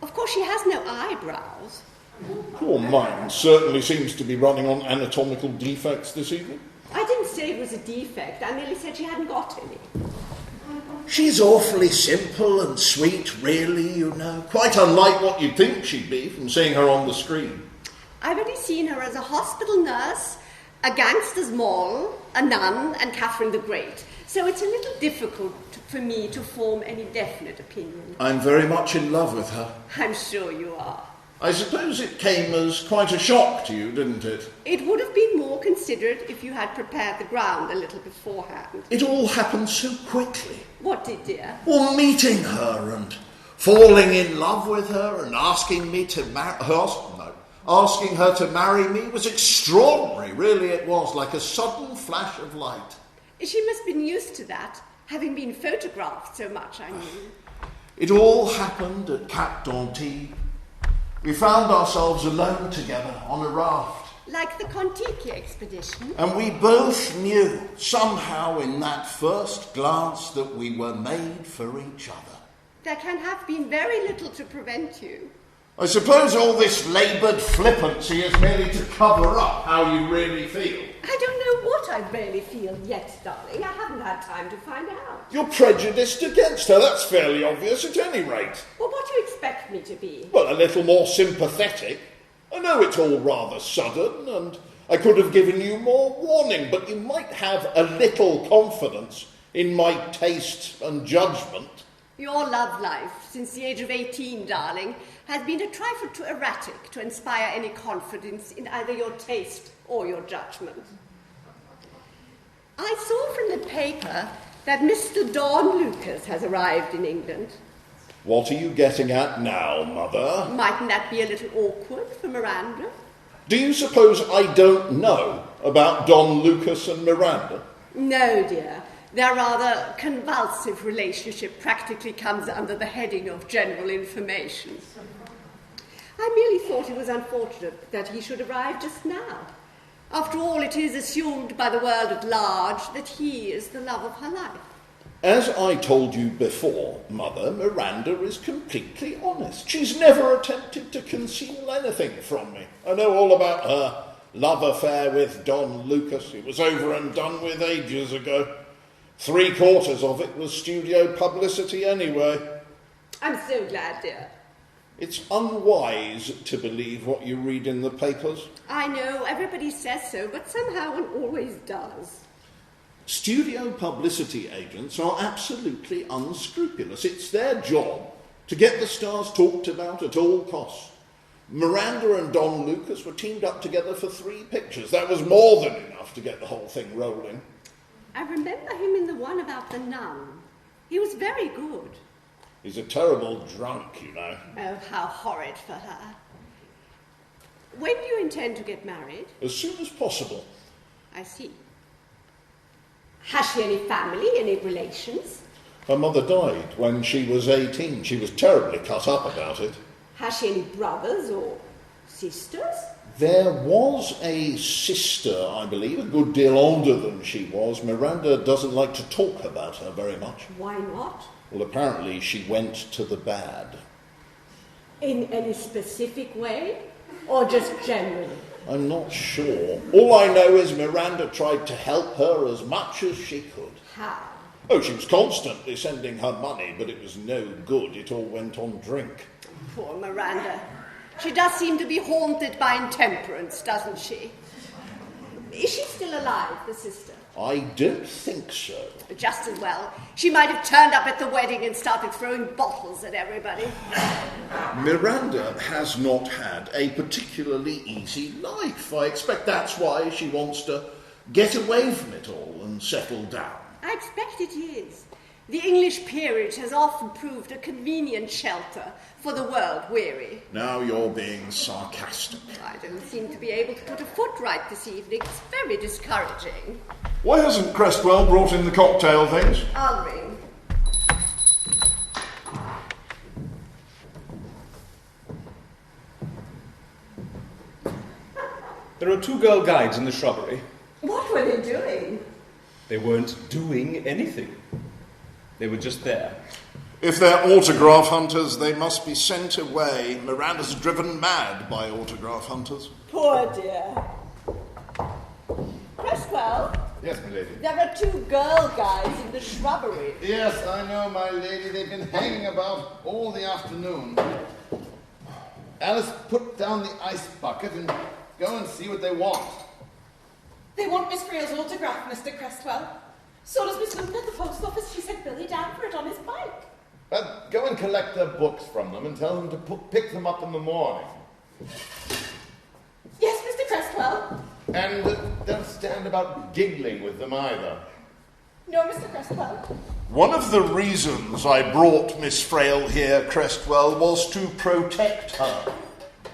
Of course, she has no eyebrows. Your mind certainly seems to be running on anatomical defects this evening. I didn't say it was a defect. I merely said she hadn't got any. She's awfully simple and sweet, really, you know. Quite unlike what you'd think she'd be from seeing her on the screen. I've only seen her as a hospital nurse, a gangster's moll, a nun, and Catherine the Great. So it's a little difficult for me to form any definite opinion. I'm very much in love with her. I'm sure you are. I suppose it came as quite a shock to you, didn't it? It would have been more considerate if you had prepared the ground a little beforehand. It all happened so quickly. What did, dear? Well, meeting her and falling in love with her and asking me to asking her to marry me was extraordinary. Really, it was like a sudden flash of light. She must have been used to that, having been photographed so much, I mean. It all happened at Cap d'Antibes. We found ourselves alone together on a raft. Like the Kon-Tiki expedition? And we both knew, somehow in that first glance, that we were made for each other. There can have been very little to prevent you. I suppose all this laboured flippancy is merely to cover up how you really feel. I don't know what I really feel yet, darling. I haven't had time to find out. You're prejudiced against her, that's fairly obvious at any rate. Well, what do you expect me to be? Well, a little more sympathetic. I know it's all rather sudden, and I could have given you more warning, but you might have a little confidence in my taste and judgment. Your love life, since the age of 18, darling, has been a trifle too erratic to inspire any confidence in either your taste or your judgment. I saw from the paper that Mr. Don Lucas has arrived in England. What are you getting at now, Mother? Mightn't that be a little awkward for Miranda? Do you suppose I don't know about Don Lucas and Miranda? No, dear. Their rather convulsive relationship practically comes under the heading of general information. I merely thought it was unfortunate that he should arrive just now. After all, it is assumed by the world at large that he is the love of her life. As I told you before, Mother, Miranda is completely honest. She's never attempted to conceal anything from me. I know all about her love affair with Don Lucas. It was over and done with ages ago. 3/4 of it was studio publicity anyway. I'm so glad, dear. It's unwise to believe what you read in the papers. I know, everybody says so, but somehow one always does. Studio publicity agents are absolutely unscrupulous. It's their job to get the stars talked about at all costs. Miranda and Don Lucas were teamed up together for 3 pictures. That was more than enough to get the whole thing rolling. I remember him in the one about the nun. He was very good. He's a terrible drunk, you know. Oh, how horrid for her. When do you intend to get married? As soon as possible. I see. Has she any family, any relations? Her mother died when she was 18. She was terribly cut up about it. Has she any brothers or sisters? There was a sister, I believe, a good deal older than she was. Miranda doesn't like to talk about her very much. Why not? Well, apparently she went to the bad. In any specific way? Or just generally? I'm not sure. All I know is Miranda tried to help her as much as she could. How? Oh, she was constantly sending her money, but it was no good. It all went on drink. Poor Miranda. She does seem to be haunted by intemperance, doesn't she? Is she still alive, the sister? I don't think so. Just as well. She might have turned up at the wedding and started throwing bottles at everybody. Miranda has not had a particularly easy life. I expect that's why she wants to get away from it all and settle down. I expect it is. The English peerage has often proved a convenient shelter for the world weary. Now you're being sarcastic. I don't seem to be able to put a foot right this evening. It's very discouraging. Why hasn't Crestwell brought in the cocktail things? I'll ring. There are 2 girl guides in the shrubbery. What were they doing? They weren't doing anything. They were just there. If they're autograph hunters, they must be sent away. Miranda's driven mad by autograph hunters. Poor dear. Crestwell? Yes, my lady. There are 2 girl guides in the shrubbery. Yes, I know, my lady. They've been hanging about all the afternoon. Alice, put down the ice bucket and go and see what they want. They want Miss Friel's autograph, Mr. Crestwell. So does Miss Luton at the post office. She sent Billy down for it on his bike. But go and collect their books from them and tell them to pick them up in the morning. Yes, Mr. Crestwell. And don't stand about giggling with them either. No, Mr. Crestwell. One of the reasons I brought Miss Frail here, Crestwell, was to protect her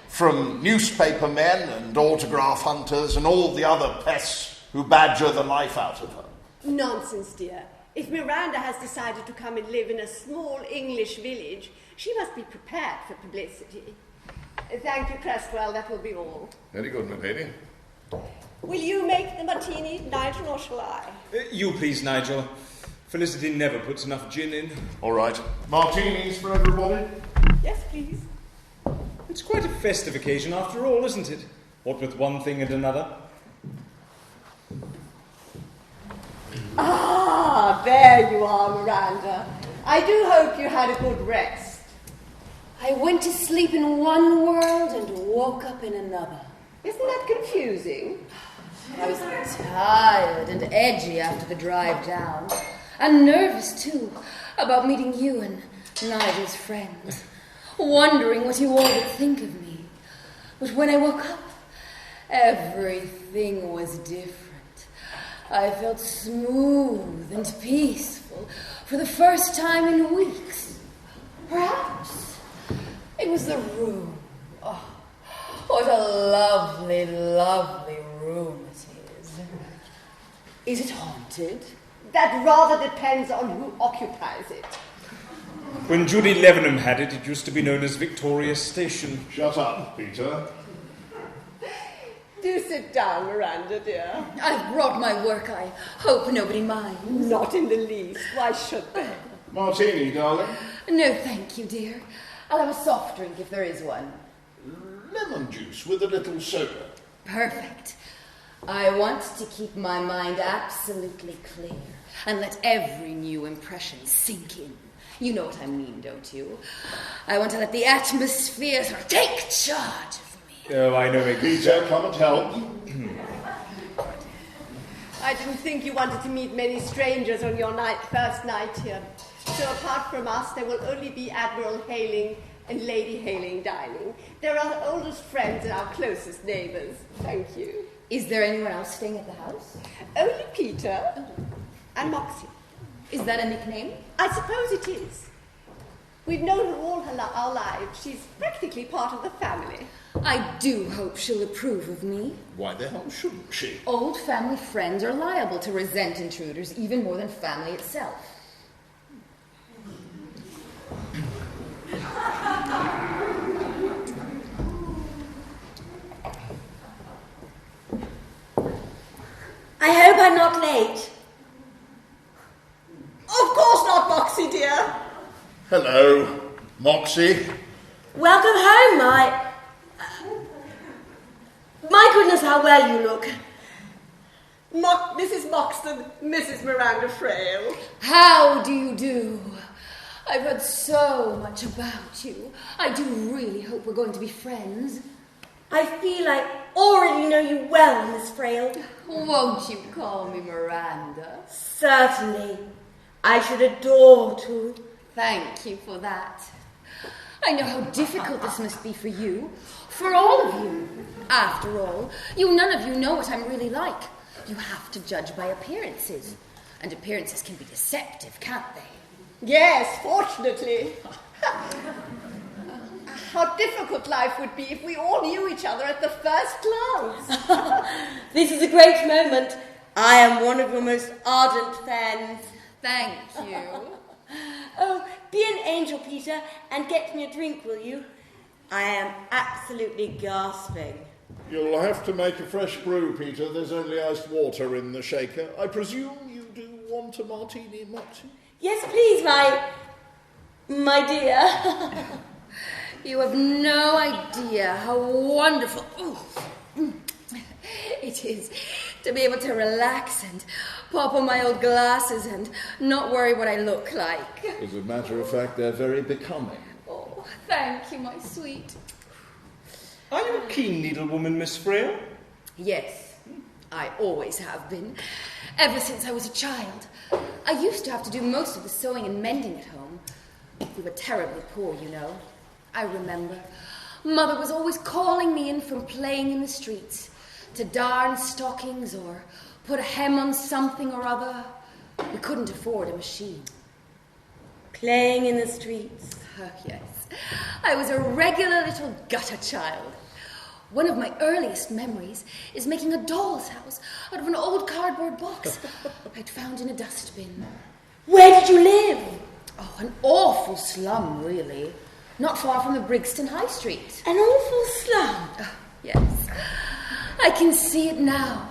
from newspaper men and autograph hunters and all the other pests who badger the life out of her. Nonsense, dear. If Miranda has decided to come and live in a small English village, she must be prepared for publicity. Thank you, Crestwell. That will be all. Very good, my lady. Will you make the martini, Nigel, or shall I? You please, Nigel. Felicity never puts enough gin in. All right. Martinis for everybody? Yes, please. It's quite a festive occasion after all, isn't it? What with one thing and another. Ah, there you are, Miranda. I do hope you had a good rest. I went to sleep in one world and woke up in another. Isn't that confusing? I was tired and edgy after the drive down. And nervous, too, about meeting you and Nigel's friends. Wondering what you all would think of me. But when I woke up, everything was different. I felt smooth and peaceful for the first time in weeks. Perhaps it was the room. Oh, what a lovely, lovely room it is. Is it haunted? That rather depends on who occupies it. When Judy Levenham had it, it used to be known as Victoria Station. Shut up, Peter. Do sit down, Miranda, dear. I've brought my work. I hope nobody minds. Not in the least. Why should they? Martini, darling. No, thank you, dear. I'll have a soft drink if there is one. Lemon juice with a little soda. Perfect. I want to keep my mind absolutely clear and let every new impression sink in. You know what I mean, don't you? I want to let the atmosphere sort of take charge of me. Oh, I know. Peter, come and help. I didn't think you wanted to meet many strangers on your first night here. So apart from us, there will only be Admiral Hailing and Lady Hailing dining. They're our oldest friends and our closest neighbours. Thank you. Is there anyone else staying at the house? Only Peter and Moxie. Is that a nickname? I suppose it is. We've known her all our lives. She's practically part of the family. I do hope she'll approve of me. Why the hell shouldn't she? Old family friends are liable to resent intruders even more than family itself. I hope I'm not late. Of course not, Moxie, dear. Hello, Moxie. Welcome home, My goodness, how well you look. Mrs. Moxton, Mrs. Miranda Frail. How do you do? I've heard so much about you. I do really hope we're going to be friends. I feel I already know you well, Miss Frail. Won't you call me Miranda? Certainly. I should adore to. Thank you for that. I know how difficult this must be for you. For all of you. After all, none of you know what I'm really like. You have to judge by appearances. And appearances can be deceptive, can't they? Yes, fortunately. How difficult life would be if we all knew each other at the first glance. This is a great moment. I am one of your most ardent fans. Thank you. Oh, be an angel, Peter, and get me a drink, will you? I am absolutely gasping. You'll have to make a fresh brew, Peter. There's only iced water in the shaker. I presume you do want a martini, Moxie? Yes, please, my dear. You have no idea how wonderful it is to be able to relax and pop on my old glasses and not worry what I look like. As a matter of fact, they're very becoming. Oh, thank you, my sweet. Are you a keen needlewoman, Miss Frail? Yes, I always have been. Ever since I was a child. I used to have to do most of the sewing and mending at home. We were terribly poor, you know. I remember. Mother was always calling me in from playing in the streets to darn stockings or put a hem on something or other. We couldn't afford a machine. Playing in the streets. Yes. I was a regular little gutter child. One of my earliest memories is making a doll's house out of an old cardboard box I'd found in a dustbin. Where did you live? Oh, an awful slum, really. Not far from the Brixton High Street. An awful slum? Oh, yes. I can see it now,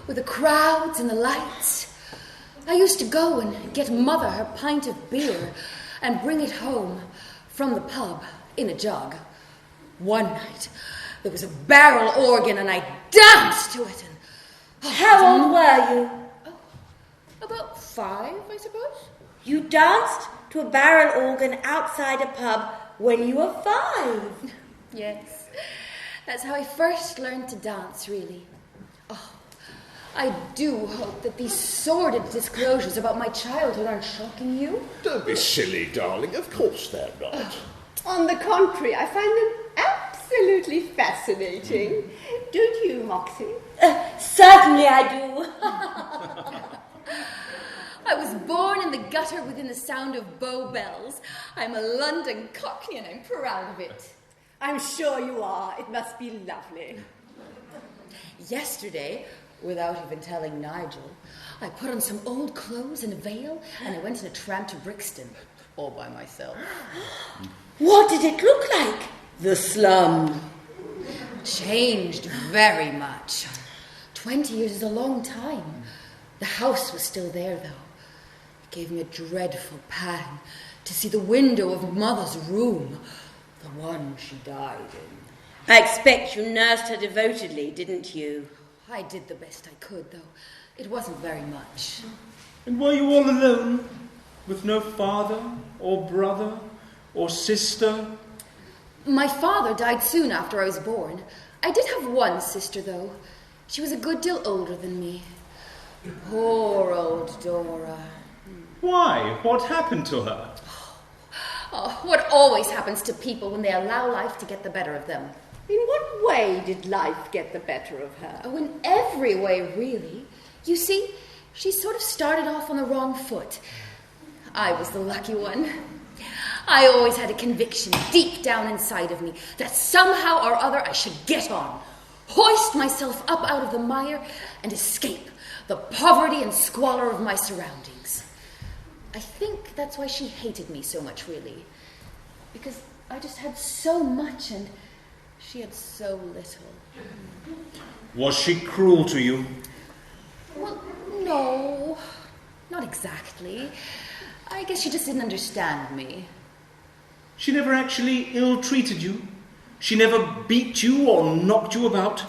with the crowds and the lights. I used to go and get Mother her pint of beer and bring it home from the pub in a jug. One night, there was a barrel organ and I danced to it. And how old were you? Oh, about 5, I suppose. You danced to a barrel organ outside a pub when you were 5? Yes. That's how I first learned to dance, really. Oh, I do hope that these sordid disclosures about my childhood aren't shocking you. Don't be silly, darling. Of course they're not. On the contrary, I find them absolutely fascinating. Don't you, Moxie? Certainly I do. I was born in the gutter within the sound of Bow Bells. I'm a London Cockney and I'm proud of it. I'm sure you are. It must be lovely. Yesterday, without even telling Nigel. I put on some old clothes and a veil, and I went on a tramp to Brixton, all by myself. What did it look like? The slum. Changed very much. 20 years is a long time. The house was still there, though. It gave me a dreadful pang to see the window of Mother's room, the one she died in. I expect you nursed her devotedly, didn't you? I did the best I could, though. It wasn't very much. And were you all alone? With no father, or brother, or sister? My father died soon after I was born. I did have one sister, though. She was a good deal older than me. Poor old Dora. Why? What happened to her? Oh, what always happens to people when they allow life to get the better of them. In what way did life get the better of her? Oh, in every way, really. You see, she sort of started off on the wrong foot. I was the lucky one. I always had a conviction deep down inside of me that somehow or other I should get on, hoist myself up out of the mire, and escape the poverty and squalor of my surroundings. I think that's why she hated me so much, really. Because I just had so much and she had so little. Was she cruel to you? Well, no, not exactly. I guess she just didn't understand me. She never actually ill-treated you? She never beat you or knocked you about?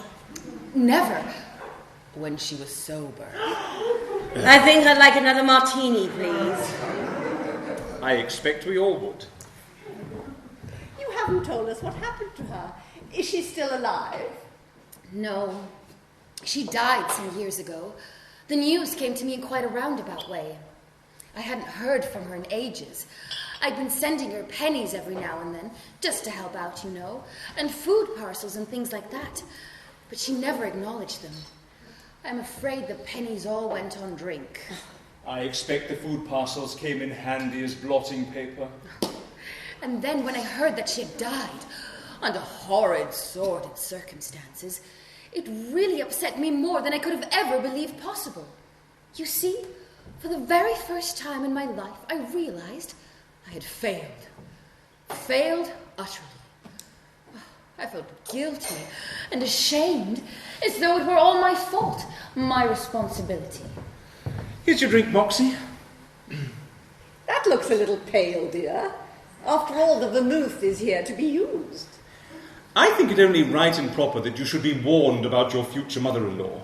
Never. When she was sober. I think I'd like another martini, please. I expect we all would. You haven't told us what happened to her. Is she still alive? No. She died some years ago. The news came to me in quite a roundabout way. I hadn't heard from her in ages. I'd been sending her pennies every now and then, just to help out, you know, and food parcels and things like that. But she never acknowledged them. I'm afraid the pennies all went on drink. I expect the food parcels came in handy as blotting paper. And then when I heard that she had died, under horrid, sordid circumstances, it really upset me more than I could have ever believed possible. You see, for the very first time in my life, I realized I had failed. Failed utterly. I felt guilty and ashamed, as though it were all my fault, my responsibility. Here's your drink, Moxie. That looks a little pale, dear. After all, the vermouth is here to be used. I think it only right and proper that you should be warned about your future mother-in-law.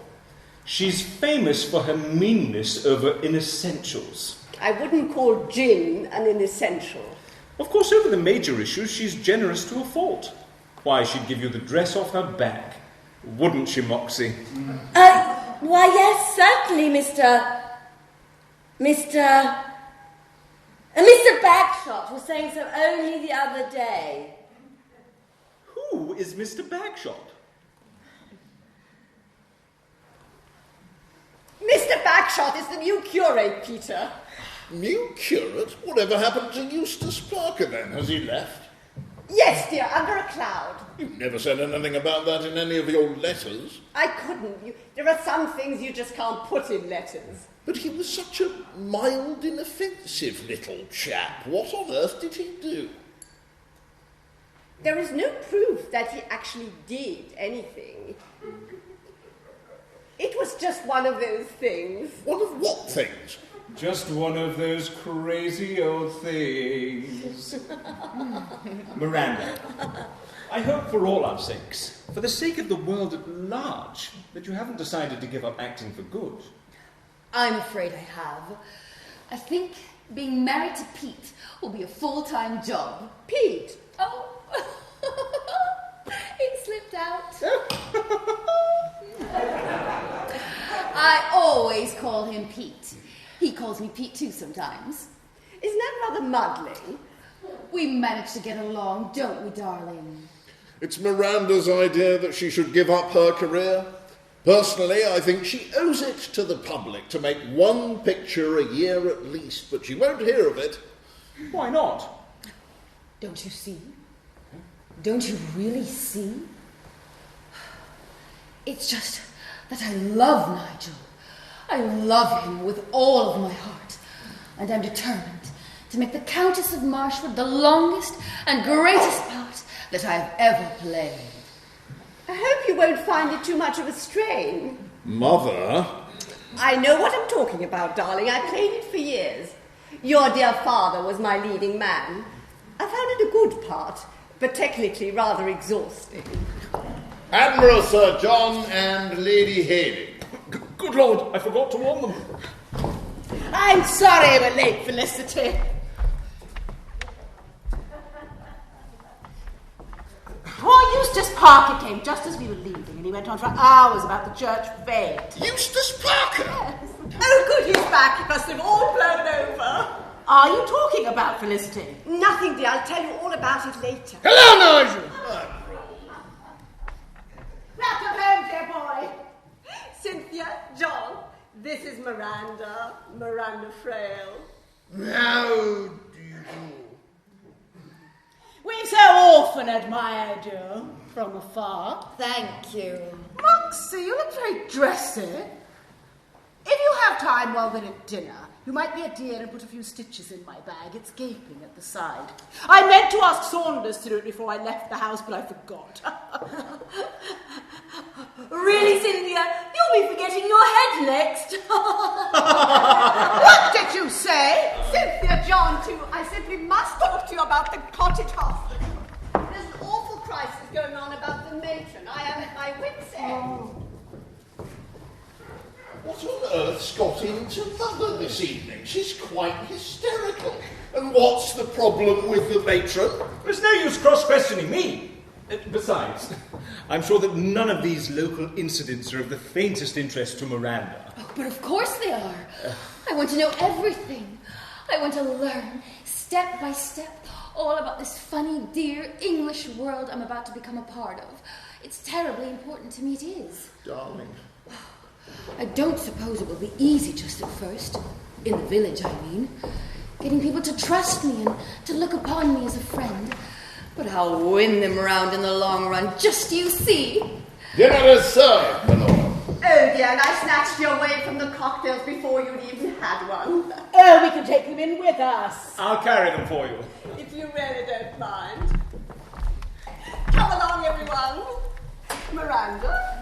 She's famous for her meanness over inessentials. I wouldn't call gin an inessential. Of course, over the major issues, she's generous to a fault. Why, she'd give you the dress off her back. Wouldn't she, Moxie? Why, yes, certainly, Mr. Bagshot was saying so only the other day. Who is Mr. Bagshot? Mr. Bagshot is the new curate, Peter. New curate? Whatever happened to Eustace Parker then? Has he left? Yes, dear, under a cloud. You never said anything about that in any of your letters. I couldn't. There are some things you just can't put in letters. But he was such a mild, inoffensive little chap. What on earth did he do? There is no proof that he actually did anything. It was just one of those things. One of what things? Just one of those crazy old things. Miranda, I hope for all our sakes, for the sake of the world at large, that you haven't decided to give up acting for good. I'm afraid I have. I think being married to Pete will be a full-time job. Pete? Oh, it slipped out. I always call him Pete. He calls me Pete too sometimes. Isn't that rather muddling? We manage to get along, don't we, darling? It's Miranda's idea that she should give up her career. Personally, I think she owes it to the public to make one picture a year at least, but she won't hear of it. Why not? Don't you see? Don't you really see? It's just that I love Nigel. I love him with all of my heart, and I'm determined to make the Countess of Marshwood the longest and greatest part that I've ever played. I hope you won't find it too much of a strain. Mother? I know what I'm talking about, darling. I played it for years. Your dear father was my leading man. I found it a good part, but technically rather exhausting. Admiral Sir John and Lady Haley. Good Lord, I forgot to warn them. I'm sorry we're late, Felicity. Poor Eustace Parker came just as we were leaving, and he went on for hours about the church fete. Eustace Parker? Yes. Oh, good, he's back. He must have all blown over. Are you talking about Felicity? Nothing, dear. I'll tell you all about it later. Hello, Nigel! Welcome home, dear boy. Cynthia, John, this is Miranda Frail. How do you do? We've so often admired you from afar. Thank you. Moxie, you look very dressy. If you have time while we're at dinner, you might be a dear and put a few stitches in my bag. It's gaping at the side. I meant to ask Saunders to do it before I left the house, but I forgot. Really, Cynthia? You'll be forgetting your head next. What did you say? Cynthia, John, too. I simply must talk to you about the cottage hospital. There's an awful crisis going on about the matron. I am at my wit's end. What on earth's got into Mother this evening? She's quite hysterical. And what's the problem with the matron? There's no use cross-questioning me. Besides, I'm sure that none of these local incidents are of the faintest interest to Miranda. Oh, but of course they are. I want to know everything. I want to learn, step by step, all about this funny, dear English world I'm about to become a part of. It's terribly important to me, it is. Darling. I don't suppose it will be easy just at first. In the village, I mean. Getting people to trust me and to look upon me as a friend. But I'll win them around in the long run, just you see. Dinner is served, my lord. Oh, dear, and I snatched you away from the cocktails before you'd even had one. Oh, we can take them in with us. I'll carry them for you. If you really don't mind. Come along, everyone. Miranda.